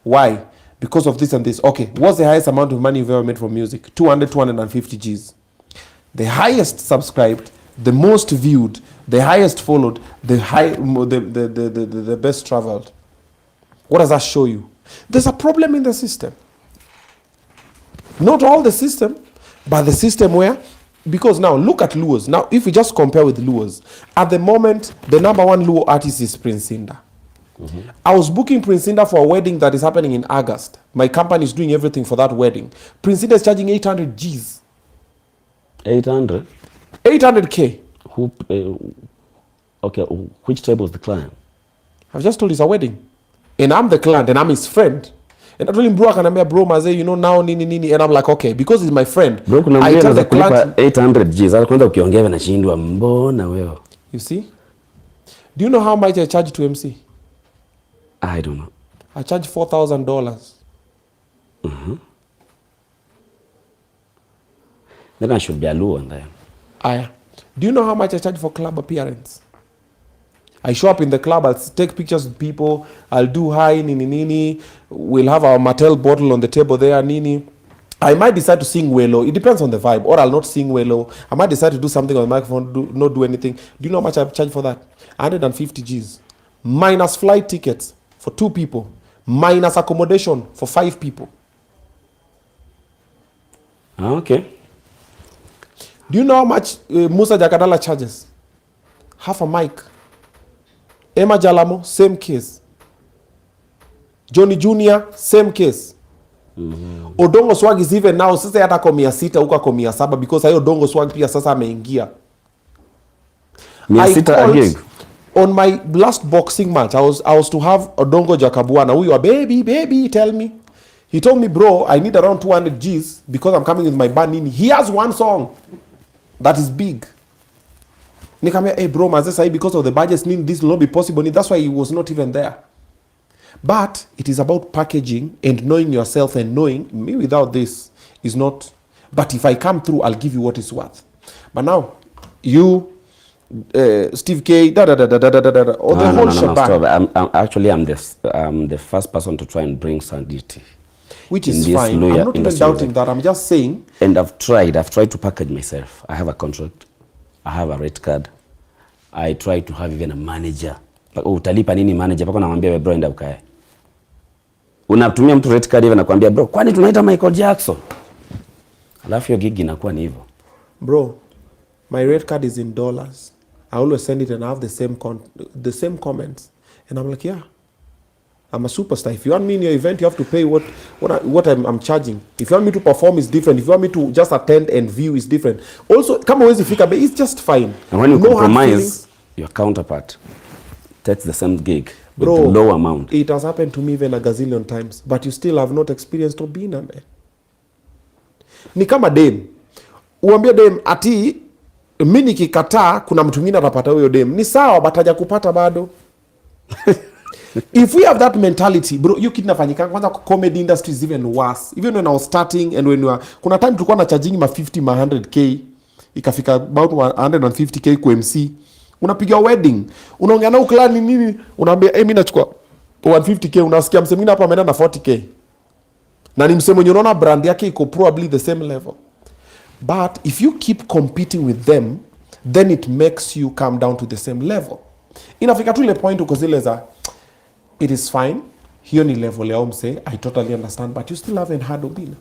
Why? because of this and this. Okay, what's the highest amount of money you've ever made from music? 250 Gs. The highest subscribed, the most viewed, the highest followed, the best traveled. What does that show you? There's a problem in the system. Not all the system, but the system where, because now look at Luos. Now, if we just compare with Luos, at the moment, the number one Luo artist is Prince Indah. I was booking Prince Indah for a wedding that is happening in August. My company is doing everything for that wedding. Prince Indah is charging 800 Gs. 800? 800K. Who? Okay, which type was the client? I've just told you it's a wedding. And I'm the client and I'm his friend. And I told him, bro, akanambia, bro, maze, you know, now, nini. And I'm like, okay, because he's my friend. Bro, kuna I tell the client, 800 Gs. Kwanza ukiongea na shindwa mbona wewe. You see? Do you know how much I charge to MC? I don't know. I charge $4,000. Then I should be a Luo and then. Do you know how much I charge for club appearance? I show up in the club, I'll take pictures with people, I'll do hi, nini. We'll have our Mattel bottle on the table there, nini. I might decide to sing Welo. It depends on the vibe. Or I'll not sing Welo. I might decide to do something on the microphone, not do anything. Do you know how much I charge for that? 150 Gs. Minus flight tickets for 2 people. Minus accommodation for 5 people. Okay. Do you know how much Musa Jakadala charges? Half a mic. Emma Jalamo, same case. Johnny Jr., same case. Odongo Swag is even now, sasa hata kwa 600 huko kwa 700 because hayo Odongo Swag pia sasa ameingia. 600 on my last boxing match, I was to have Odongo Jakabuana. Who you are, baby, tell me. He told me, bro, I need around 200 Gs because I'm coming with my band in. He has one song that is big. Nikamwambia, hey bro, mazesa, because of the budget, this will not be possible. That's why he was not even there. But it is about packaging and knowing yourself and knowing me without this is not. But if I come through, I'll give you what it's worth. But now, you, Steve K, or the whole shebang. I'm the first person to try and bring sanity. Which is fine. I'm not even doubting that. I'm just saying. And I've tried to package myself. I have a contract. I have a rate card. I try to have even a manager. Utalipa nini manager? Pako namwambia we bro enda ukae. Unatumia mtu rate card hivi nakwambia bro, kwani tunaita Michael Jackson? Alafu hiyo gig inakuwa ni hivyo. Bro, my rate card is in dollars. I always send it and I have the same comments. And I'm like, yeah. I'm a superstar. If you want me in your event, you have to pay what I'm charging. If you want me to perform, it's different. If you want me to just attend and view, it's different. Also, kama huwezi fika, but it's just fine. And when you compromise, your counterpart takes the same gig with a low amount. It has happened to me even a gazillion times, but you still have not experienced Obinna, man. Ni kama dem. Uambia dem, ati, mimi nikikataa, kuna mtu mwingine atapata huyo dem. Ni sawa, but hajakupata bado. If we have that mentality, bro, you kinafanyika kwanza comedy industry is even worse. Even when I was starting and when kuna time tulikuwa na charging ma 50 ma 100k, ikafika about 150k kwa MC. Unapiga wedding, unaongea na uklani nini, unaambia mimi nachukua 150k, unasikia msemo mwingine hapa ameenda na 40k. Na ni msemo mwenye unaona brand yake iko probably the same level. But if you keep competing with them, then it makes you come down to the same level. Inafika tu ile point uko zile za it is fine. Hiyo ni level ya umse. I totally understand. But you still haven't had Obinna.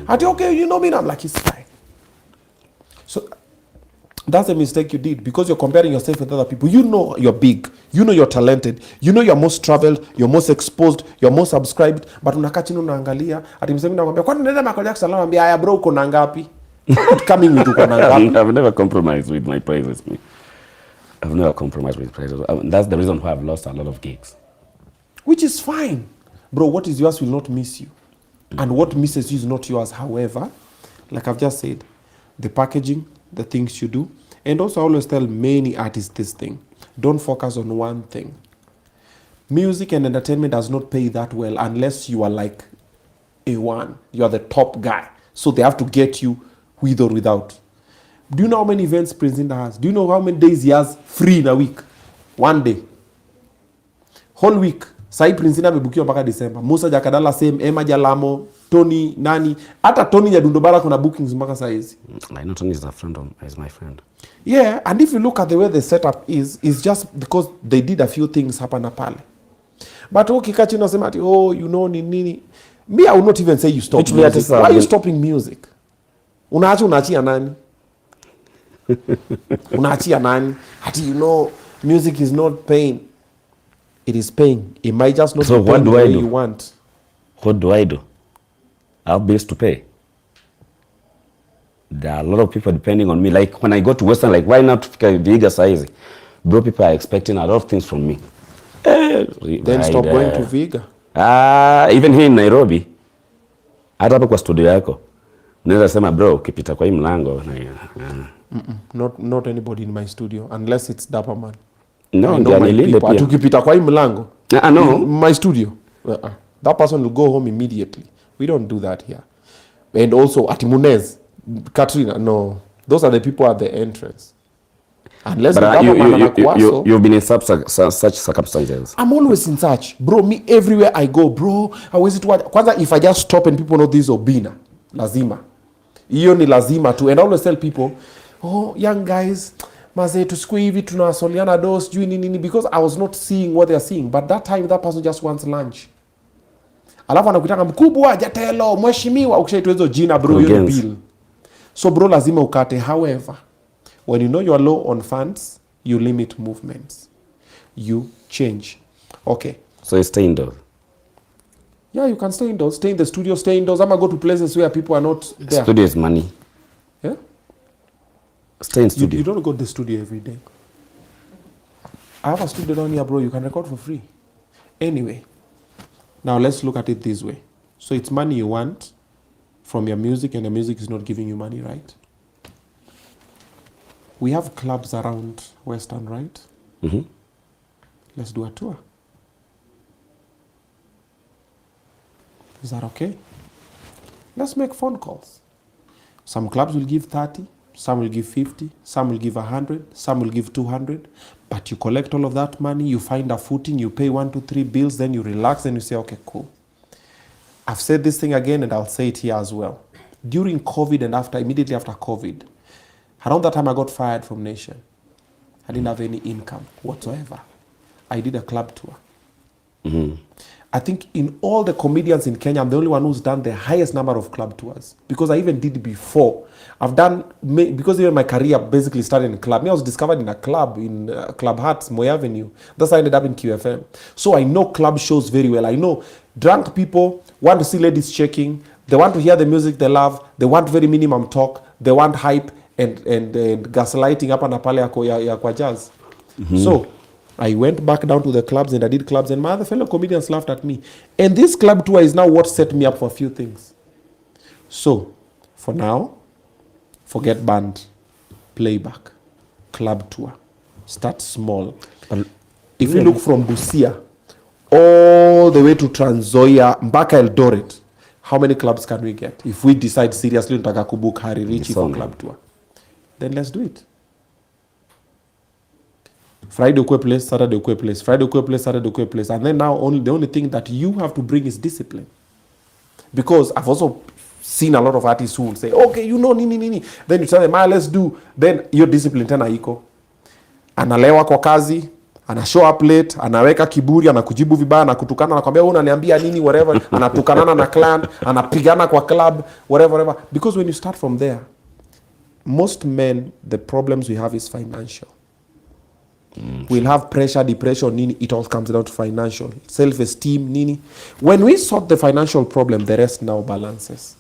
Ati, okay, you know me. I'm like, it's fine. So, that's a mistake you did. Because you're comparing yourself with other people. You know you're big. You know you're talented. You know you're most traveled. You're most exposed. You're most subscribed. But unakaa chini unaangalia. Ati msemi nakwambia, kwani unaweza Michael Jackson? Nakwambia, haya bro, uko na ngapi? I'm not coming with uko na ngapi. I've never compromised with my prices. I've never compromised with prices. That's the reason why I've lost a lot of gigs. Which is fine. Bro, what is yours will not miss you. And what misses you is not yours. However, like I've just said, the packaging, the things you do. And also I always tell many artists this thing. Don't focus on one thing. Music and entertainment does not pay that well unless you are like A1. You are the top guy. So they have to get you with or without. Do you know how many events Prince Indah has? Do you know how many days he has free in a week? One day. Whole week. Sai Prince amebukiwa mpaka December. Musa Jakadala same, Emma Jalamo, Tony nani, hata Tony Nyadundobara kuna bookings mpaka saa hizi. I know Tony is a friend of, is my friend. Yeah, and if you look at the way the setup is just because they did a few things hapa na pale. But ukika chini unasema ati nini. Me, I will not even say you stop music. Why are you stopping music? Unaachia nani? Unaachia nani? Ati music is not paying. It is paying. It might just not be paying the way you want. What do I do? I have bills to pay. There are a lot of people depending on me. Like when I go to Western, like why not to bigger size? Bro, people are expecting a lot of things from me. Then stop going to Viga. Even here in Nairobi, hata hapa kwa studio yako, unaweza sema bro, ukipita kwa hii mlango not anybody in my studio unless it's Dapper Man. No, pia. Tukipita kwa hii mlango. No. My studio. That person will go home immediately. We don't do that here. And also at Munez, Katrina, no. Those are the people at the entrance. Unless you've been in such circumstances. I'm always in such. Bro, me everywhere I go, bro. How is it what? Kwanza if I just stop and people know this Obinna, lazima. Hiyo ni lazima too. And I always tell people, young guys, maze tusiku hivi tunasoliana dos juu nini, because I was not seeing what they are seeing. But that time that person just wants lunch. Alafu anakutanga mkubwa, jatelo, mheshimiwa, ukishaitwa hizo jina bro, hiyo ni bill. So bro, lazima ukate. However, when you know you are low on funds, you limit movements. You change. Okay. So you stay indoors? Yeah, you can stay indoors. Stay in the studio, stay indoors. I'm going to go to places where people are not there. Studio is money. Yeah? Stay in studio. You don't go to the studio every day. I have a studio down here, bro. You can record for free. Anyway, now let's look at it this way. So it's money you want from your music, and the music is not giving you money, right? We have clubs around Western, right? Mm-hmm. Let's do a tour. Is that okay? Let's make phone calls. Some clubs will give 30, some will give 50, some will give 100, some will give 200. But you collect all of that money, you find a footing, you pay 1, 2, 3 bills, then you relax and you say, okay, cool. I've said this thing again and I'll say it here as well. During COVID and immediately after COVID, around that time I got fired from Nation. I didn't have any income whatsoever. I did a club tour. Mm-hmm. I think in all the comedians in Kenya, I'm the only one who's done the highest number of club tours. Because I even did before. I've done, because even my career basically started in club. I was discovered in a club, in Club Hearts, Moy Avenue. That's how I ended up in QFM. So I know club shows very well. I know drunk people want to see ladies shaking. They want to hear the music they love. They want very minimum talk. They want hype and gaslighting up na pale ya kwa jazz. Mm-hmm. So I went back down to the clubs and I did clubs, and my other fellow comedians laughed at me. And this club tour is now what set me up for a few things. So, for now, forget band, playback, club tour. Start small. But if you look from Busia all the way to Trans Nzoia, mpaka Eldoret, how many clubs can we get? If we decide seriously to book Harry Ritchie for club tour, then let's do it. Friday ukwe place, Saturday ukwe place, Friday ukwe place, Saturday ukwe place. And then now the only thing that you have to bring is discipline. Because I've also seen a lot of artists who will say, okay, nini. Then you tell them, let's do. Then your discipline tena iko. Analewa kwa kazi, ana show up late, anaweka kiburi, anakujibu vibaya, anakutukana, anakwambia wewe unaniambia nini, whatever. Anatukanana na client, anapigana kwa club, whatever. Because when you start from there, most men, the problems we have is financial. We'll have pressure, depression, nini. It all comes down to financial. Self-esteem, nini. When we sort the financial problem, the rest now balances.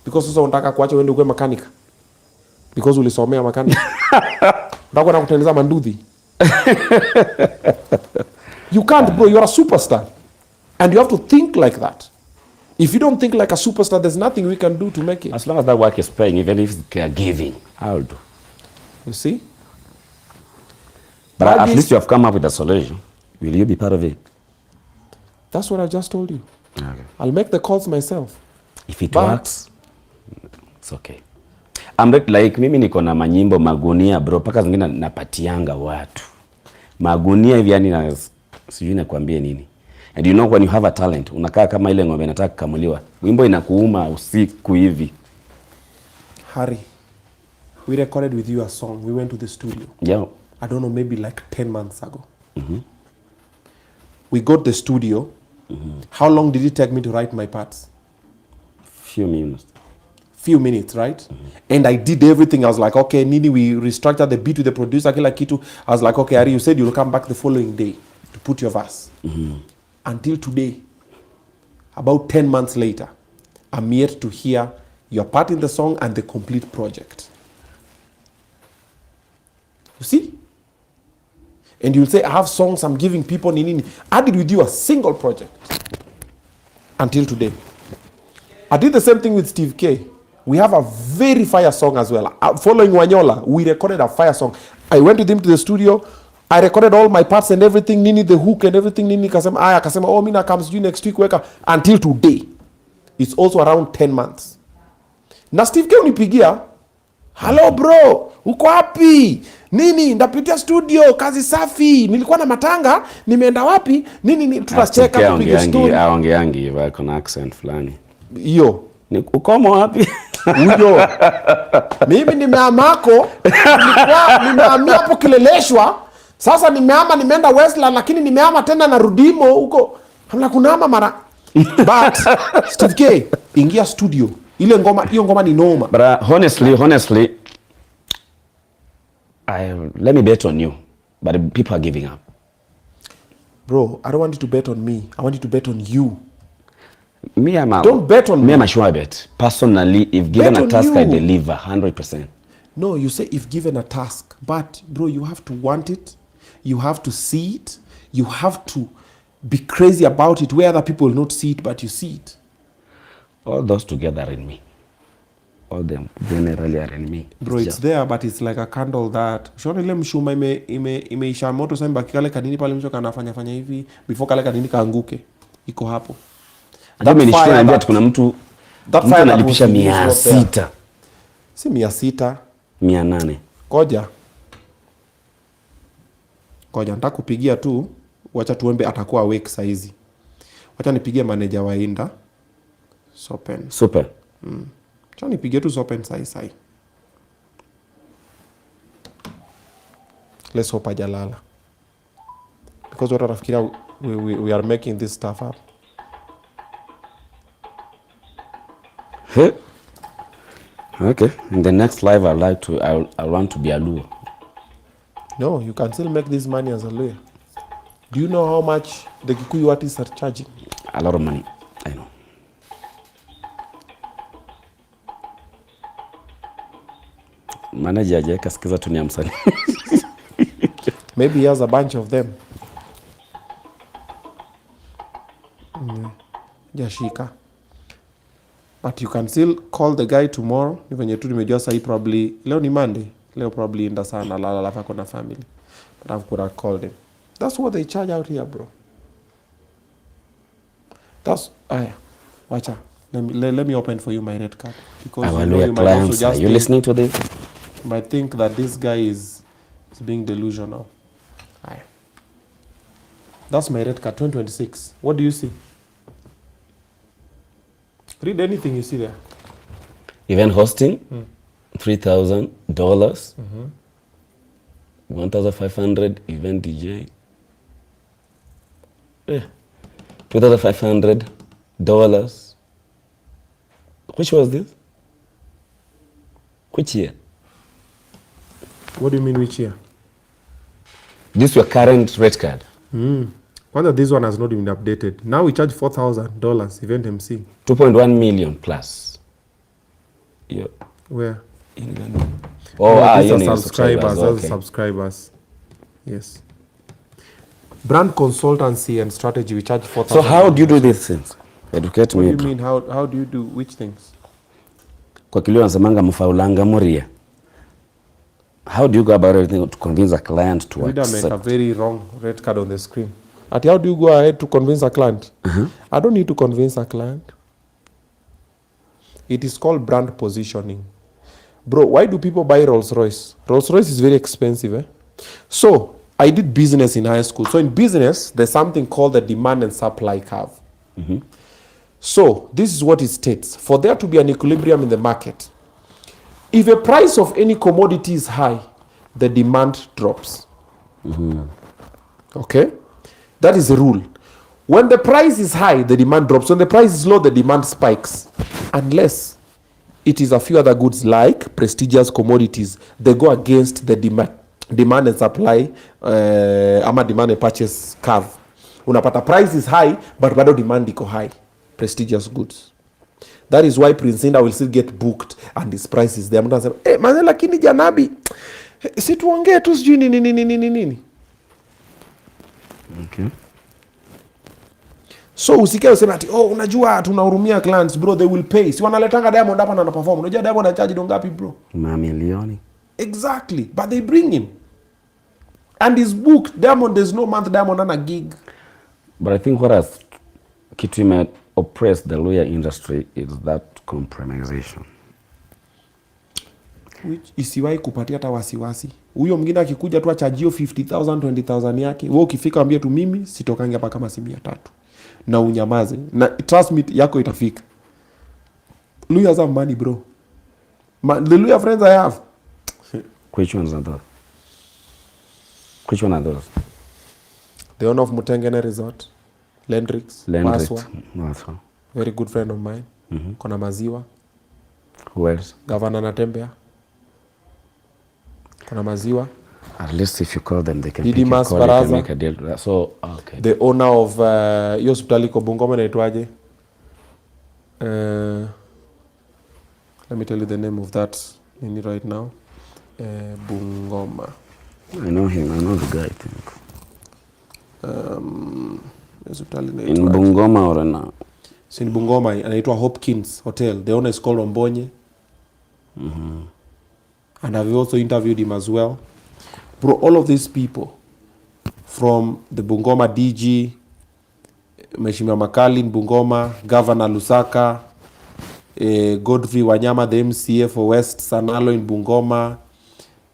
Because sasa unataka kuacha uende uwe mechanic. Because ulisomea mechanic. Ndako na kutengeneza manduthi. You can't, bro. You're a superstar. And you have to think like that. If you don't think like a superstar, there's nothing we can do to make it. As long as that work is paying, even if it's caregiving, I'll do. You see? But at least you have come up with a solution. Will you be part of it? That's what I just told you. Okay. I'll make the calls myself. If it works, it's okay. I'm like mimi niko na manyimbo magunia bro, paka zingine napatianga watu. Magunia hivi yani sijui nakwambia nini. And you know when you have a talent, unakaa kama ile ng'ombe inataka kukamuliwa. Wimbo inakuuma usiku hivi. Harry, we recorded with you a song. We went to the studio. Yeah. I don't know, maybe like 10 months ago. We got the studio. How long did it take me to write my parts? Few minutes, right? And I did everything. I was like, okay, Nini, we restructured the beat with the producer, kila kitu. I was like, okay, Ari, you said you'll come back the following day to put your verse. Until today, about 10 months later, I'm yet to hear your part in the song and the complete project. You see? And you'll say, I have songs I'm giving people, Nini. I did with you a single project. Until today. I did the same thing with Steve K. We have a very fire song as well. Following Wanyola, we recorded a fire song. I went with him to the studio. I recorded all my parts and everything, Nini, the hook and everything. Nini kasema, oh, mina comes due next week. Weka. Until today. It's also around 10 months. Na Steve K unipigia, hello bro, uko wapi? Nini, ndapitia studio, kazi safi. Nilikuwa na matanga, nimeenda wapi? Nini, tutacheka tupige story. Aongeangi hivi kuna accent fulani. Hiyo. Ukomo wapi? Huyo. Mimi nimeamako, nimehamia hapo Kileleshwa. Sasa nimeama nimeenda Westland, lakini nimeama tena na Rudimo huko. Hamna kunama mara. But Steve K, ingia studio. Ile ngoma, hiyo ngoma ni noma. But honestly, let me bet on you. But people are giving up. Bro, I don't want you to bet on me. I want you to bet on you. Don't bet on me. Me, I'm a sure bet. Personally, if given a task, I deliver 100%. No, you say if given a task. But, bro, you have to want it. You have to see it. You have to be crazy about it where other people will not see it, but you see it. All those together are in me. All them generally are in me. Bro, it's there, but it's like a candle that... Shona ile mshuma imeisha moto sasa mbaki kale kanini pale msho kanafanya fanya hivi before kale kanini kaanguke. Iko hapo. Mimi nishukuru naambia kuna mtu analipisha 600. Si 600. 800. Koja nataka kupigia tu, wacha tuombe atakuwa awake saa hizi. Wacha nipigie manager wa Inda. Sopen. Super. Wacha nipigie tu Sopen sai. Let's hope ajalala. Because what anafikiria we are making this stuff up. Hey. Okay. In the next live, I want to be a Luo. No, you can still make this money as a lawyer. Do you know how much the Kikuyu artists are charging? A lot of money. I know. Manager aje kasikiza tu ni amsani. Maybe he has a bunch of them. Jashika. But you can still call the guy tomorrow. Even you nimejua sahi probably leo ni Monday. Leo probably inda sana lala lafa kona family. But I could have called him. That's what they charge out here, bro. That's wacha. Let me open for you my red card because you know, clients, are you listening to this? You might think that this guy is being delusional. That's my red card 2026. What do you see? Read anything you see there. Event hosting, $3,000. 1,500 event DJ. $2,500. Which was this? Which year? What do you mean which year? This is your current rate card. Whether this one has not been updated. Now we charge $4,000 event MC. 2.1 million plus. Yeah. Where? Oh, these are subscribers. Okay. Subscribers. Yes. Brand consultancy and strategy, we charge $4,000. So how do you do these things? Educate me. What do you mean? How do you do which things? Kwa kilio nasemanga mfaulanga moria. How do you go about everything to convince a client to accept? Make a very wrong red card on the screen. How do you go ahead to convince a client? I don't need to convince a client. It is called brand positioning. Bro, why do people buy Rolls Royce? Rolls Royce is very expensive. So, I did business in high school. So in business, there's something called the demand and supply curve. So this is what it states. For there to be an equilibrium in the market, if a price of any commodity is high, the demand drops. Okay? That is the rule. When the price is high, the demand drops. When the price is low, the demand spikes. Unless it is a few other goods like prestigious commodities, they go against the demand and supply, ama demand and purchase curve. Unapata price is high, but bado demand iko high. Prestigious goods. That is why Prince Inda will still get booked and his price is there. Mtu anasema, manze lakini Janabi, si tuongee tu sijui nini. Okay. So usikae useme ati unajua tunahurumia clients bro, they will pay. Si wanaletanga Diamond hapa na anaperform. Unajua Diamond anacharge do ngapi bro? Mamilioni. Exactly. But they bring him. And he's booked. Diamond, there's no month Diamond on a gig. But I think what has kitu ime oppress the lawyer industry is that compromisation. Which isiwahi kupatia hata wasiwasi. Huyo mwingine akikuja tu achajio 50,000 20,000 yake, wewe ukifika ambia tu mimi sitokangi hapa kama 300 na unyamaze. Na trust me yako itafika. Lawyers have money bro. The lawyer friends I have. Which ones are those? Which one are those? The owner of Mutengene Resort, Lendrix, Maswa. Maswa. Very good friend of mine. Kona maziwa. Who else? Governor Natembea. Kona maziwa. At least if you call them, they can Didi pick your Mas call, they Baraza. can make a deal. So, okay. The owner of hiyo hospitali kwa Bungoma inaitwaje? Let me tell you the name of that in right now. Bungoma. I know him. I know the guy, I think. Hospitali In inaitwaje? Bungoma or na? Si Bungoma, anaitwa Hopkins Hotel. The owner is called Ombonye. And I've also interviewed him as well. Bro, all of these people from the Bungoma DG, Mheshimiwa Makali in Bungoma, Governor Lusaka, Godfrey Wanyama, the MCA for West Sanalo in Bungoma.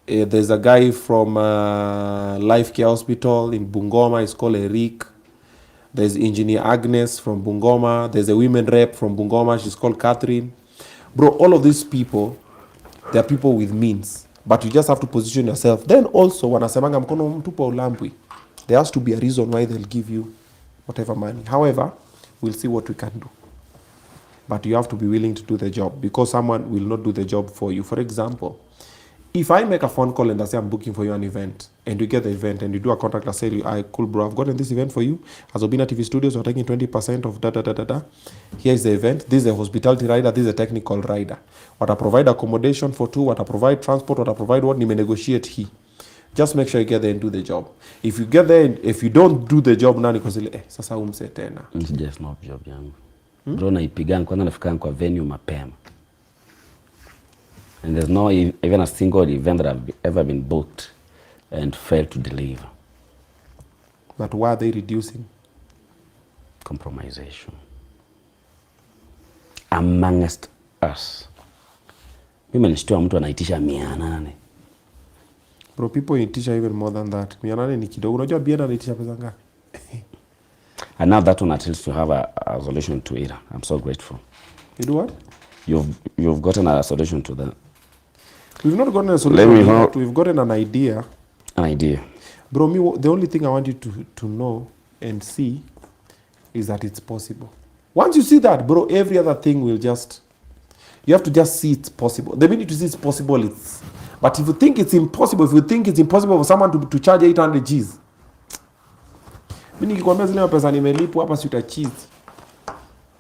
There's a guy from Life Care Hospital in Bungoma. It's called Eric. There's Engineer Agnes from Bungoma. There's a women rep from Bungoma. She's called Catherine. Bro, all of these people, they're people with means. But you just have to position yourself. Then also, wanasemanga mkono mtupu ulambwi. There has to be a reason why they'll give you whatever money. However, we'll see what we can do. But you have to be willing to do the job because someone will not do the job for you. For example, if I make a phone call and I say I'm booking for you an event and you get the event and you do a contract, I say, cool bro, I've gotten this event for you. As Obinna TV Studios, we're taking 20% of da. Here is the event. This is a hospitality rider. This is a technical rider. What I provide accommodation for two, what I provide transport, what I provide what, nime negotiate he. Just make sure you get there and do the job. If you get there, if you don't do the job, nani kozile, sasa umse tena. It's just not job yangu. Bro, naipiganga kwanza nafikanga kwa venue mapema. And there's no even a single event that I've ever been booked and failed to deliver. But why are they reducing? Compromisation. Amongst us. Mimi nishtua mtu anaitisha 800. Bro, people inaitisha even more than that. 800 ni kidogo. Unajua Biena anaitisha pesa ngapi? And now that one at least to have a solution to it. I'm so grateful. You do what? You've gotten a solution to that. We've not gotten a solution, but we've gotten an idea. An idea. Bro, the only thing I want you to know and see is that it's possible. Once you see that, bro, every other thing will just... You have to just see it's possible. The minute you see it's possible, it's... But if you think it's impossible, if you think it's impossible for someone to charge 800 Gs, mimi nikikwambia zile pesa nimelipwa hapa si utachizi.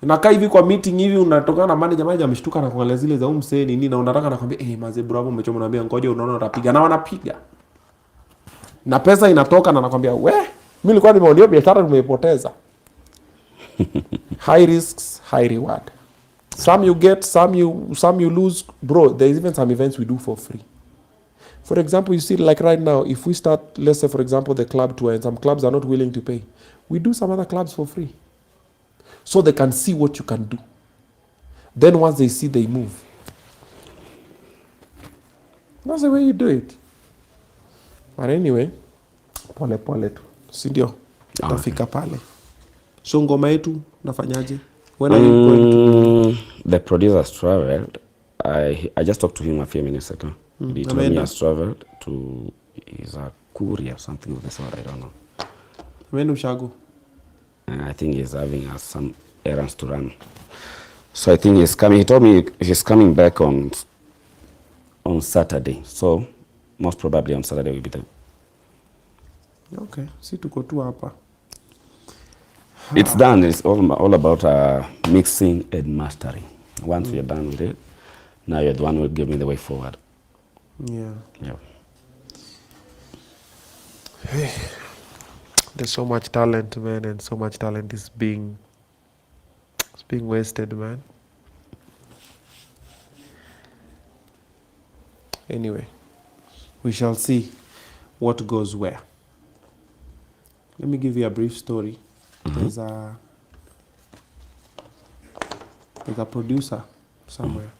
Unakaa hivi kwa meeting hivi unatoka na manager ameshtuka na kuangalia zile za umse nini na unataka nakwambia maze bro hapo umechoma naambia ngoja unaona utapiga na wanapiga. Na pesa inatoka na nakwambia mimi nilikuwa nimeonea biashara nimeipoteza. High risks, high reward. Some you get, some you lose. Bro, there's even some events we do for free. For example, you see like right now, if we start, let's say for example, the club tour and some clubs are not willing to pay, we do some other clubs for free. So they can see what you can do. Then once they see, they move. That's the way you do it. But anyway, pole pole tu, si ndio? Tutafika pale. So ngoma yetu nafanyaje? When are you going to... The producer's traveled. I just talked to him a few minutes ago. He told me he has traveled to... He's a courier or something of the sort, I don't know. When ushago? I think he's having some errands to run. So I think he's coming. He told me he's coming back on Saturday. So most probably on Saturday we'll be there. Okay. Si tuko tu hapa. It's done. It's all about mixing and mastering. Once you're done with it, now you're the one who will give me the way forward. Yeah. Yeah. Hey. There's so much talent, man, and so much talent is being wasted, man. Anyway, we shall see what goes where. Let me give you a brief story. There's a producer somewhere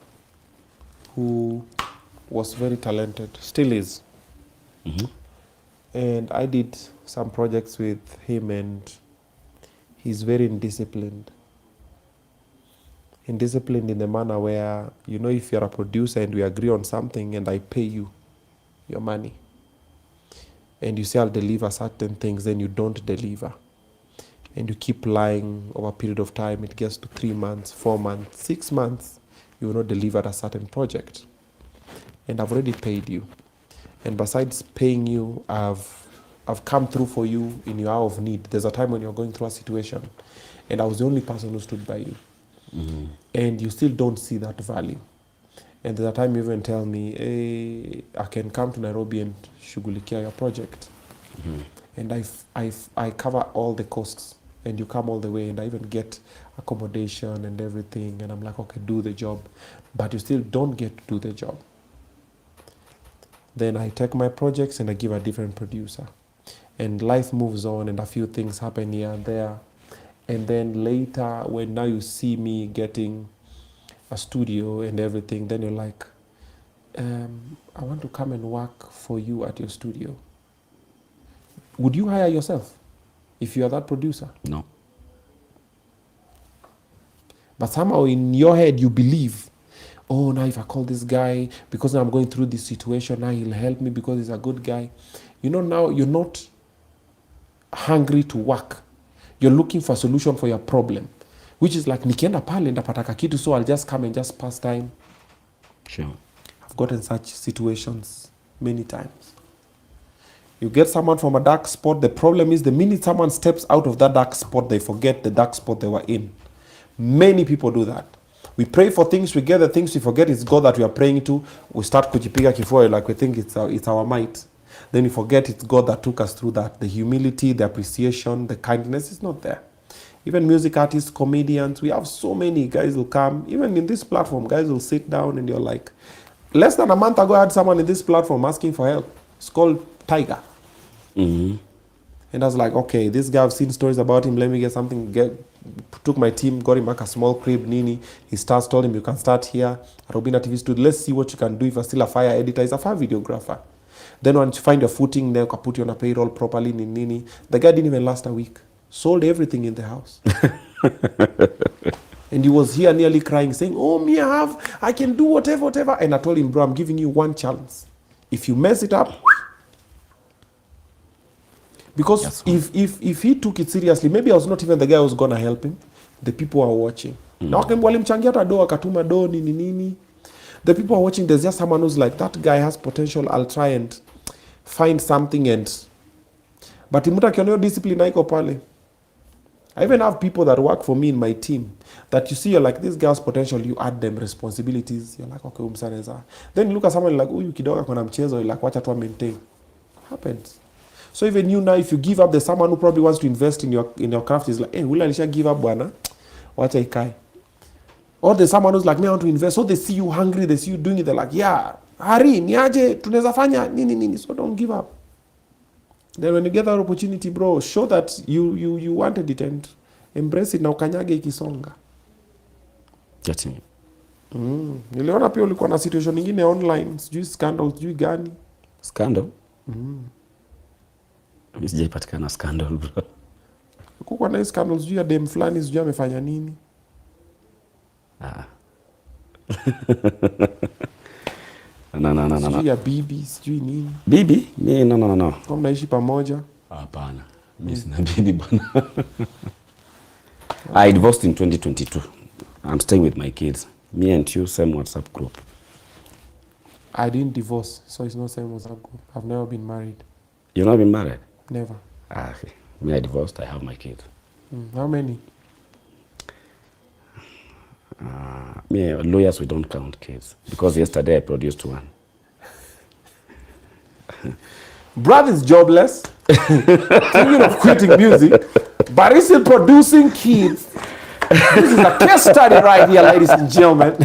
who was very talented, still is. And I did some projects with him, and he's very indisciplined. Indisciplined in the manner where, you know, if you're a producer and we agree on something and I pay you your money, and you say I'll deliver certain things, then you don't deliver. And you keep lying over a period of time, it gets to 3 months, 4 months, 6 months, you will not deliver a certain project. And I've already paid you. And besides paying you, I've come through for you in your hour of need. There's a time when you're going through a situation, and I was the only person who stood by you. And you still don't see that value. And there's a time you even tell me, hey, I can come to Nairobi and shughulikia your project. And I cover all the costs, and you come all the way, and I even get accommodation and everything. And I'm like, okay, do the job. But you still don't get to do the job. Then I take my projects and I give a different producer. And life moves on, and a few things happen here and there. And then later, when now you see me getting a studio and everything, then you're like, I want to come and work for you at your studio. Would you hire yourself if you are that producer? No. But somehow in your head, you believe, oh, now if I call this guy, because now I'm going through this situation, now he'll help me because he's a good guy. You know, now you're not hungry to work. You're looking for a solution for your problem, which is like, nikienda pale ndapata kitu, so I'll just come and just pass time. Sure. I've gotten such situations many times. You get someone from a dark spot. The problem is the minute someone steps out of that dark spot, they forget the dark spot they were in. Many people do that. We pray for things, we get the things, we forget it's God that we are praying to. We start kujipiga kifua like we think it's our might. Then we forget it's God that took us through that. The humility, the appreciation, the kindness is not there. Even music artists, comedians, we have so many guys will come. Even in this platform, guys will sit down and you're like, less than a month ago, I had someone in this platform asking for help. It's called Tiger. And I was like, okay, this guy, I've seen stories about him. Let me get something. Took my team, got him back a small crib, Nini. He starts, told him, you can start here at Obinna TV Studio. Let's see what you can do. If you're still a fire editor, he's a fire videographer. Then once you find your footing, then you can put you on a payroll properly, Nini. The guy didn't even last a week. Sold everything in the house. And he was here nearly crying, saying, oh, me, I can do whatever. And I told him, bro, I'm giving you one chance. If you mess it up, because if he took it seriously, maybe I was not even the guy who was going to help him. The people are watching. Na walimchangia hata do, akatuma do, nini. The people are watching. There's just someone who's like, that guy has potential. I'll try and find something. But imuta kioneo discipline haiko pale. I even have people that work for me in my team that you see, you're like, this guy's potential, you add them responsibilities. You're like, okay, umsaneza. Then you look at someone like, oh, you kidoga kuna mchezo, you're like, wacha tu maintain. Happens. So even you now, if you give up, there's someone who probably wants to invest in your craft. Is like, hey, will I give up, bwana? Wacha ikai. Or there's someone who's like, me, I want to invest. So they see you hungry, they see you doing it. They're like, yeah, Harry, niaje, tunaweza fanya nini. So don't give up. Then when you get that opportunity, bro, show that you wanted it and embrace it na ukanyage ikisonga. That's it. Niliona pia ulikuwa na situation nyingine online, sijui scandal, sijui gani. Scandal? Mimi sijaipatikana scandal bro. Kuko na scandals juu ya dem fulani sijui amefanya nini. No. Sijui ya bibi, sijui nini. Bibi? No. Kwa mnaishi pamoja? Hapana. Mimi sina bibi bwana. I divorced in 2022. I'm staying with my kids. Me and you, same WhatsApp group. I didn't divorce, so it's not same WhatsApp group. I've never been married. You've not been married? Never. Okay. Me, I divorced. I have my kids. How many? Me, lawyers, we don't count kids. Because yesterday I produced one. Brad is jobless, thinking of quitting music, but he's still producing kids. This is a case study right here, ladies and gentlemen.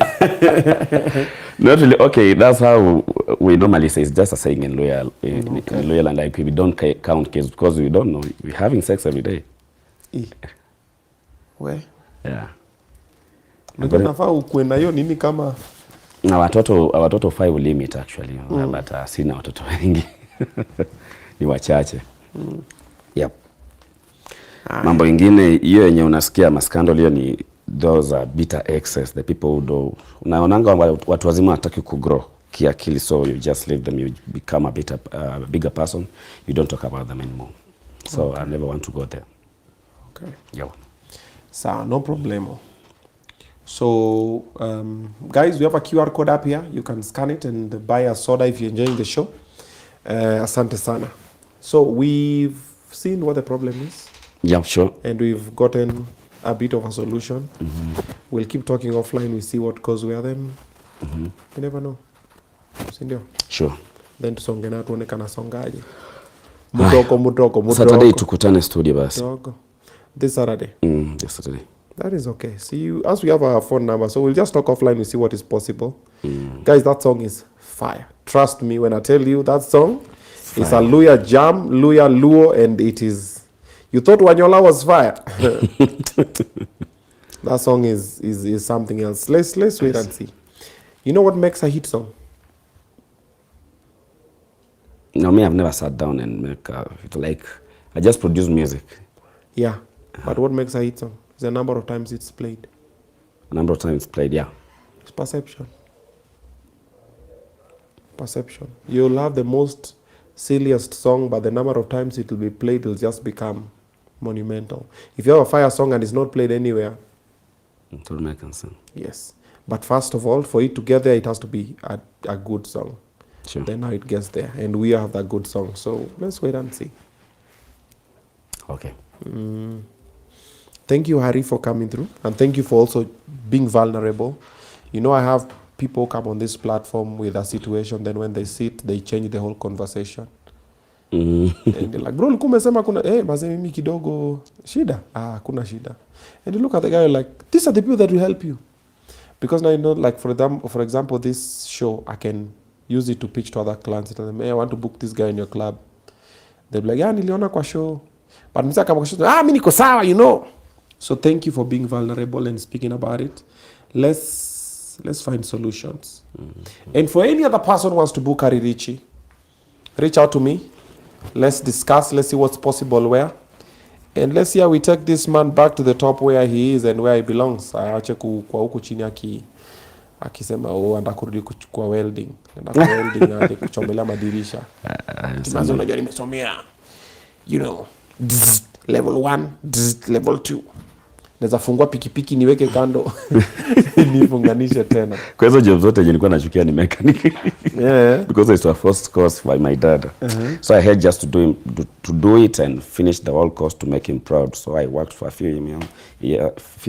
Not really. Okay, that's how we normally say. It's just a saying in lawyer land. Like we don't count kids because we don't know. We're having sex every day. Where? Yeah. Nafaa ukuwe na hiyo nini kama na watoto 5 limit actually. But sina watoto wengi. Ni wachache. Yep. Mambo ingine hiyo yenye unasikia maskandal hiyo ni those are bitter excess, the people who do. Unaonanga watu wazima hataki kugrow kiakili, so you just leave them, you become a bigger person, you don't talk about them anymore. So I never want to go there. Okay. Yeah. So no problem. So guys, we have a QR code up here. You can scan it and buy a soda if you're enjoying the show. Asante sana. So we've seen what the problem is. Yeah, sure. And we've gotten a bit of a solution. We'll keep talking offline. We see what goes where then. You never know. Sindio? Sure. Then tusonge na tuone kana songaje. Mudoko. Saturday tukutane studio basi. This Saturday. This Saturday. That is okay. See you as we have our phone number, so we'll just talk offline. We see what is possible. Guys, that song is fire. Trust me when I tell you that song is a Luya jam, Luya Luo, and it is. You thought Wanyola was fire. That song is something else. Let's wait and see. You know what makes a hit song? No, me, I've never sat down and make like I just produce music. Yeah, but what makes a hit song? The number of times it's played. A number of times played, yeah. It's perception. Perception. You'll have the most silliest song, but the number of times it will be played will just become monumental. If you have a fire song and it's not played anywhere, it will make sense. Yes. But first of all, for it to get there, it has to be a good song. Sure. Then how it gets there. And we have that good song. So let's wait and see. Okay. Thank you, Harry, for coming through. And thank you for also being vulnerable. You know, I have people come on this platform with a situation, then when they sit, they change the whole conversation. And they're like, bro, ulikuwa umesema kuna, maze mimi kidogo, shida? Kuna shida. And you look at the guy like, these are the people that will help you. Because now, you know, like for example, this show, I can use it to pitch to other clients. Tell them, hey, I want to book this guy in your club. They'll be like, yeah, niliona kwa show. But misa kama kwa show, mimi niko sawa, you know. So thank you for being vulnerable and speaking about it. Let's find solutions. And for any other person who wants to book Harry Ritchie, reach out to me. Let's discuss. Let's see what's possible where. And let's see how we take this man back to the top where he is and where he belongs. Aache kwa huku chini akisema anda kurudi kuchukua welding. Anda kwa welding ande kuchomelea madirisha. Tunaanza unajua nimesomea. You know, level 1, level 2. Naweza fungua pikipiki niweke kando nifunganishe tena. Kwa hizo job zote nilikuwa nachukia ni mechanic. Yeah. Because it's a first course by my dad. So I had just to do it and finish the whole course to make him proud. So I worked for a few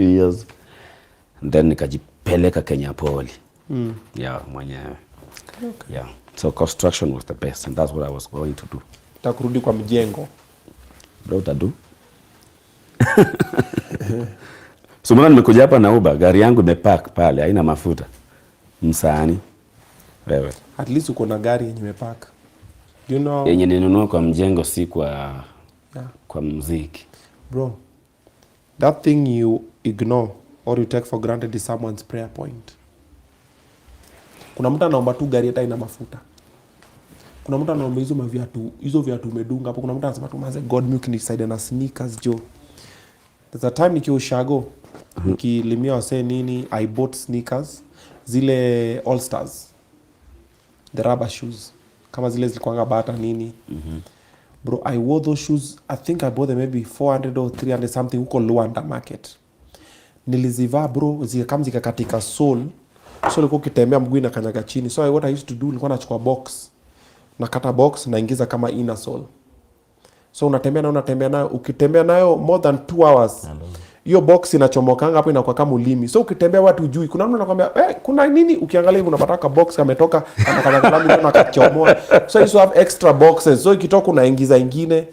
years. And then nikajipeleka Kenya Poly. Yeah, mwenyewe. Okay. Yeah. So construction was the best and that's what I was going to do. Takurudi kwa mjengo. Bro, utadu? So mbona nimekuja hapa na Uber, gari yangu imepark pale, haina mafuta. Msaani. Wewe. At least uko na gari yenye imepark. You know. Yenye ninunua kwa mjengo si kwa kwa muziki. Bro. That thing you ignore or you take for granted is someone's prayer point. Kuna mtu anaomba tu gari hata ina mafuta. Kuna mtu anaomba hizo viatu umedunga hapo. Kuna mtu anasema tu manze God milk ni side na sneakers jo. There's a time nikiwa Ushago nikilimia wasee nini, I bought sneakers zile All Stars, the rubber shoes kama zile zilikuanga bata nini. Bro, I wore those shoes, I think I bought them maybe 400 or 300 something huko Luanda market. Nilizivaa bro, kama zikakatika sole, so nilikuwa kitembea mguu na kanyaga chini. So what I used to do, nilikuwa nachukua box, nakata box naingiza kama inner sole. So unatembea nayo, ukitembea nayo more than 2 hours. Hiyo box inachomokanga hapo inakuwa kama ulimi. So ukitembea watu hujui. Kuna mtu anakuambia, kuna nini? Ukiangalia hivi unapata ka box kametoka kama na kachomoa. So you have extra boxes. So ikitoka unaingiza ingine.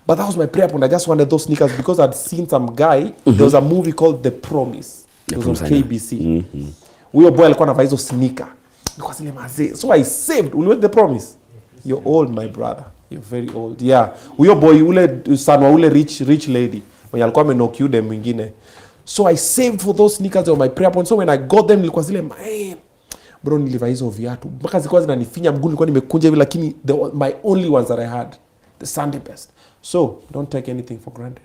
But that was my prayer point. I just wanted those sneakers because I'd seen some guy. There was a movie called The Promise. It was on KBC. Huyo boy alikuwa anavaa hizo sneaker. Nilikuwa zile mazee. So I saved. Uliweka The Promise? You're old, my brother. You're very old. Yeah. Huyo boy ule son wa ule rich lady. When alikuwa amenock you dem mwingine. So I saved for those sneakers on my prayer point. So when I got them nilikuwa zile man. Bro, nilivaa hizo viatu. Mpaka zilikuwa zinanifinya mguu, nilikuwa nimekunja hivi, lakini my only ones that I had. The Sunday best. So don't take anything for granted.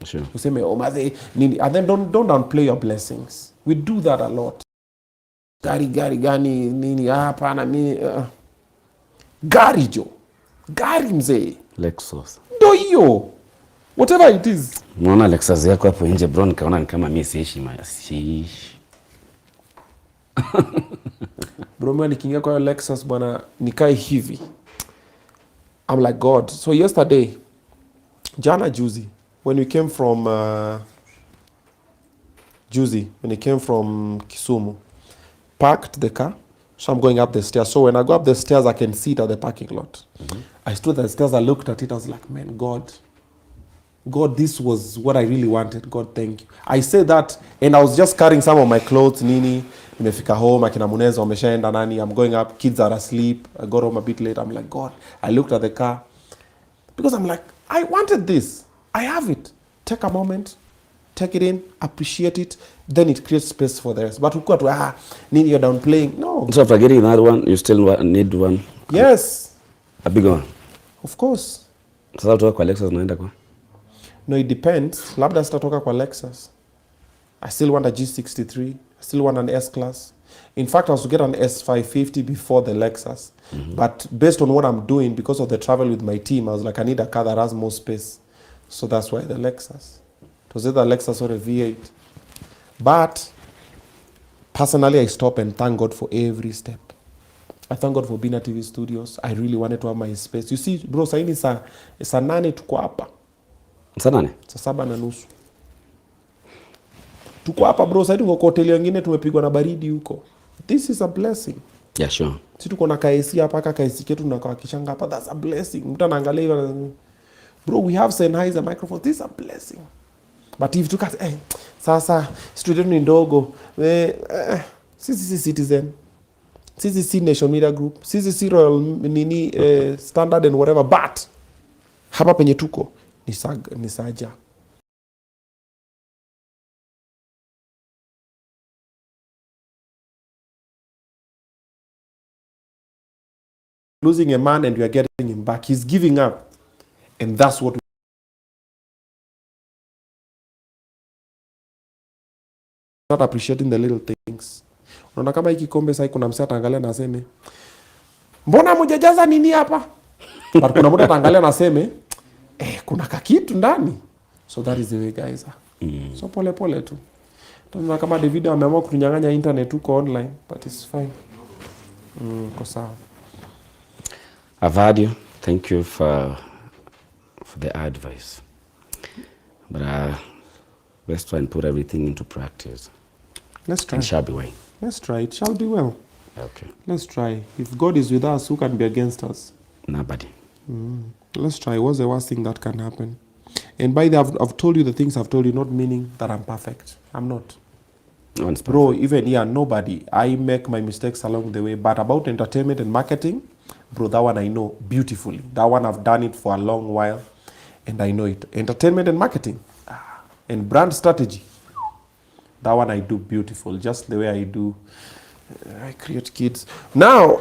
Sure. Useme maze nini, and then don't downplay your blessings. We do that a lot. Gari gani nini hapana mimi gari jo. Gari mzee. Lexus. Ndio hiyo. Whatever it is. Unaona Lexus yako hapo nje bro, nikaona ni kama mimi siishi. Bro, mimi nikiingia kwa Lexus bwana nikae hivi. I'm like God. So yesterday, juzi, when we came from Kisumu, parked the car. So I'm going up the stairs. So when I go up the stairs, I can see it at the parking lot. I stood at the stairs, I looked at it, I was like, man, God, this was what I really wanted. God, thank you. I said that, and I was just carrying some of my clothes, nini. Nimefika home, akina Muneza wameshaenda nani. I'm going up, kids are asleep. I got home a bit late. I'm like, God, I looked at the car. Because I'm like, I wanted this. I have it. Take a moment, take it in, appreciate it. Then it creates space for the rest. But we got to, nini, you're downplaying. No. So after getting another one, you still need one? Yes. A big one? Of course. Sasa utoka kwa Lexus unaenda kwa? No, it depends. Labda sitatoka kwa Lexus. I still want a G63. I still want an S-Class. In fact, I was to get an S550 before the Lexus. But based on what I'm doing, because of the travel with my team, I was like, I need a car that has more space. So that's why the Lexus. It was either a Lexus or a V8. But personally, I stop and thank God for every step. I thank God for Obinna TV Studios. I really wanted to have my space. You see, bro, saa hii ni saa 8 tuko hapa. Saa 8? Saa 7:30. Tuko hapa bro, sasa tuko kwa hoteli nyingine tumepigwa na baridi huko. This is a blessing. Yeah, sure. Sisi tuko na KC hapa, KC ketu tunakaa kishanga hapa. That's a blessing. Mtu anaangalia hivi, bro, we have Sennheiser microphone. This is a blessing. But if tuka sasa studio ni ndogo. Sisi si Citizen. Sisi si Nation Media Group. Sisi si Royal nini Standard and whatever, but hapa penye tuko ni Saja. Losing a man and you are getting him back. He's giving up. And that's what we start appreciating the little things. Unaona kama hiki kombe sasa kuna msata angalia na aseme, mbona mjajaza nini hapa? But kuna mtu ataangalia na aseme, kuna kakitu ndani. So that is the way guys are. So pole tu. Tunaona kama David ameamua kutunyang'anya internet huko online, but it's fine. Kwa sawa. I've heard you. Thank you for the advice. But let's try and put everything into practice. Let's try. It shall be well. Let's try. It shall be well. Okay. Let's try. If God is with us, who can be against us? Nobody. Let's try. What's the worst thing that can happen? And by the I've told you the things I've told you, not meaning that I'm perfect. I'm not. No one's Bro, perfect. even nobody. I make my mistakes along the way. But about entertainment and marketing, bro, that one I know beautifully. That one I've done it for a long while, and I know it. Entertainment and marketing, and brand strategy. That one I do beautiful, just the way I do I create kids. Now,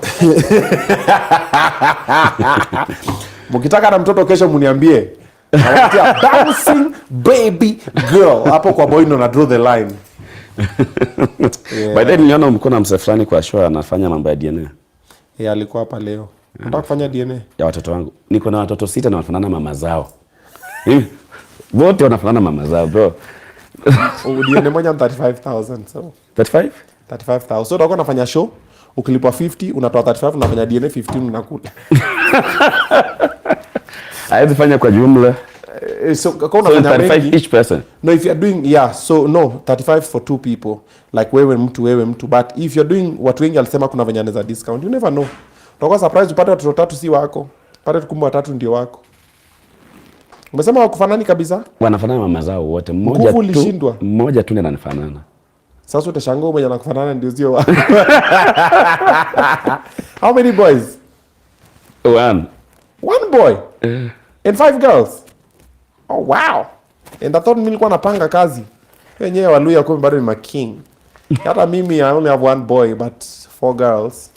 mkitaka na mtoto kesho mniambie. Nawatia bouncing baby girl. Hapo kwa boy ndo na draw the line. By then niliona mko na mse fulani kwa show anafanya mambo ya DNA. Alikuwa hapa leo. Nataka kufanya DNA ya watoto wangu. Niko na watoto 6 na wanafanana mama zao. Wote wanafanana mama zao, bro. DNA moja 35,000 so. 35? 35,000. So utakuwa unafanya show, ukilipwa 50, unatoa 35 unafanya DNA 15 unakula. Haiwezi fanya kwa jumla. So unafanya 35 each person. No, if you are doing so no 35 for 2 people. Like wewe mtu but if you are doing watu wengi alisema kuna venye anaweza discount. You never know. Utakuwa surprise upate watoto 3 si wako. Pate tukumbe 3 ndio wako. Umesema wakufanani kabisa? Wanafanana mama zao wote. Mmoja tu ndiye ananifanana. Sasa utashangaa mwenye anakufanana ndio sio wako. How many boys? One boy? And 5 girls? Oh wow. And I thought nilikuwa napanga kazi. Wenyewe Waluya kwa bado ni ma king. Hata mimi I only have 1 boy but 4 girls.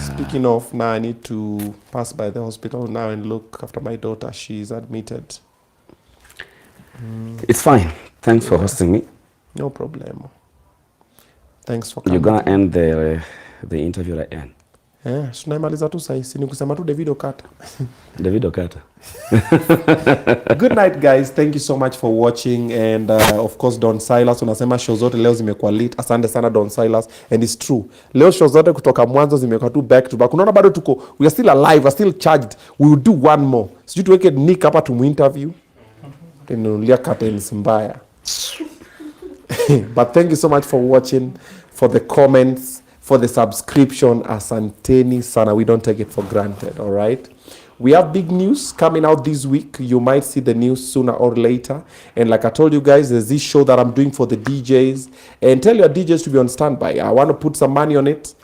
Speaking of, now I need to pass by the hospital now and look after my daughter. She's admitted. It's fine. Thanks for hosting me. No problem. Thanks for coming. You're gonna end the interview right end. Tunaimaliza tu sasa. Ni kusema tu David Okata. David Okata. Good night guys. Thank you so much for watching and of course Don Silas unasema show zote leo zimekuwa lit. Asante sana Don Silas and it's true. Leo show zote kutoka mwanzo zimekuwa tu back to back. Unaona bado tuko we are still alive, we are still charged. We will do one more. Sijui tuweke Nick hapa tu interview. Tunulia curtains mbaya. But thank you so much for watching, for the comments, for the subscription. Asanteni sana. We don't take it for granted, all right? We have big news coming out this week. You might see the news sooner or later. And like I told you guys, there's this show that I'm doing for the DJs. And tell your DJs to be on standby. I want to put some money on it.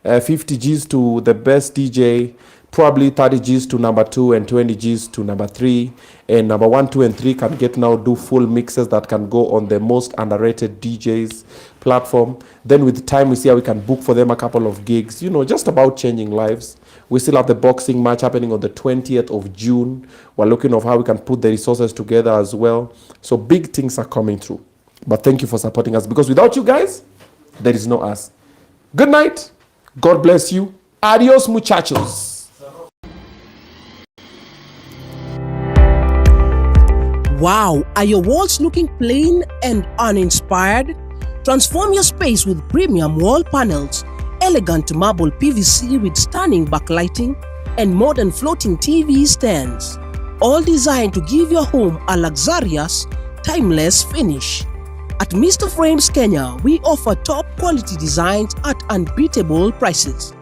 50 G's to the best DJ. Probably 30 G's to number 2 and 20 G's to number 3. And number 1, 2, and 3 can get now do full mixes that can go on the most underrated DJs platform. Then with time, we see how we can book for them a couple of gigs. You know, just about changing lives. We still have the boxing match happening on the 20th of June. We're looking at how we can put the resources together as well. So big things are coming through. But thank you for supporting us because without you guys, there is no us. Good night. God bless you. Adios, muchachos. Wow, are your walls looking plain and uninspired? Transform your space with premium wall panels, elegant marble PVC with stunning backlighting, and modern floating TV stands. All designed to give your home a luxurious, timeless finish. At Mr. Frames Kenya, we offer top quality designs at unbeatable prices.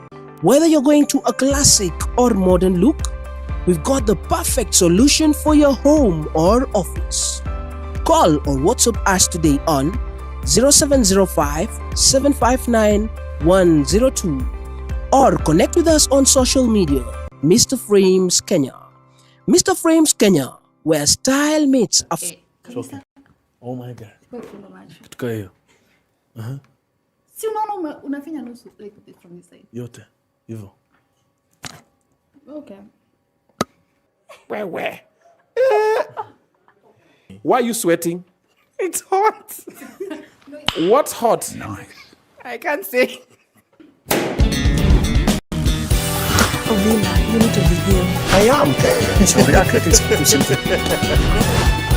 Whether you're going to a classic or modern look, we've got the perfect solution for your home or office. Call or WhatsApp us today on 0705 759 102 or connect with us on social media. Mr. Frames Kenya. Mr. Frames Kenya, where style meets a Oh my God. Kitu hiyo. Si unaona unafanya nusu like from this side. Yote. Hivyo. Okay. Where? Why are you sweating? It's hot. What's hot? Nice. I can't say. Obinna, you need to be here. I am.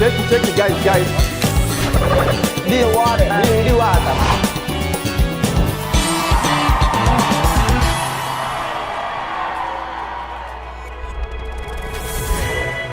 Check it, guys. Need water.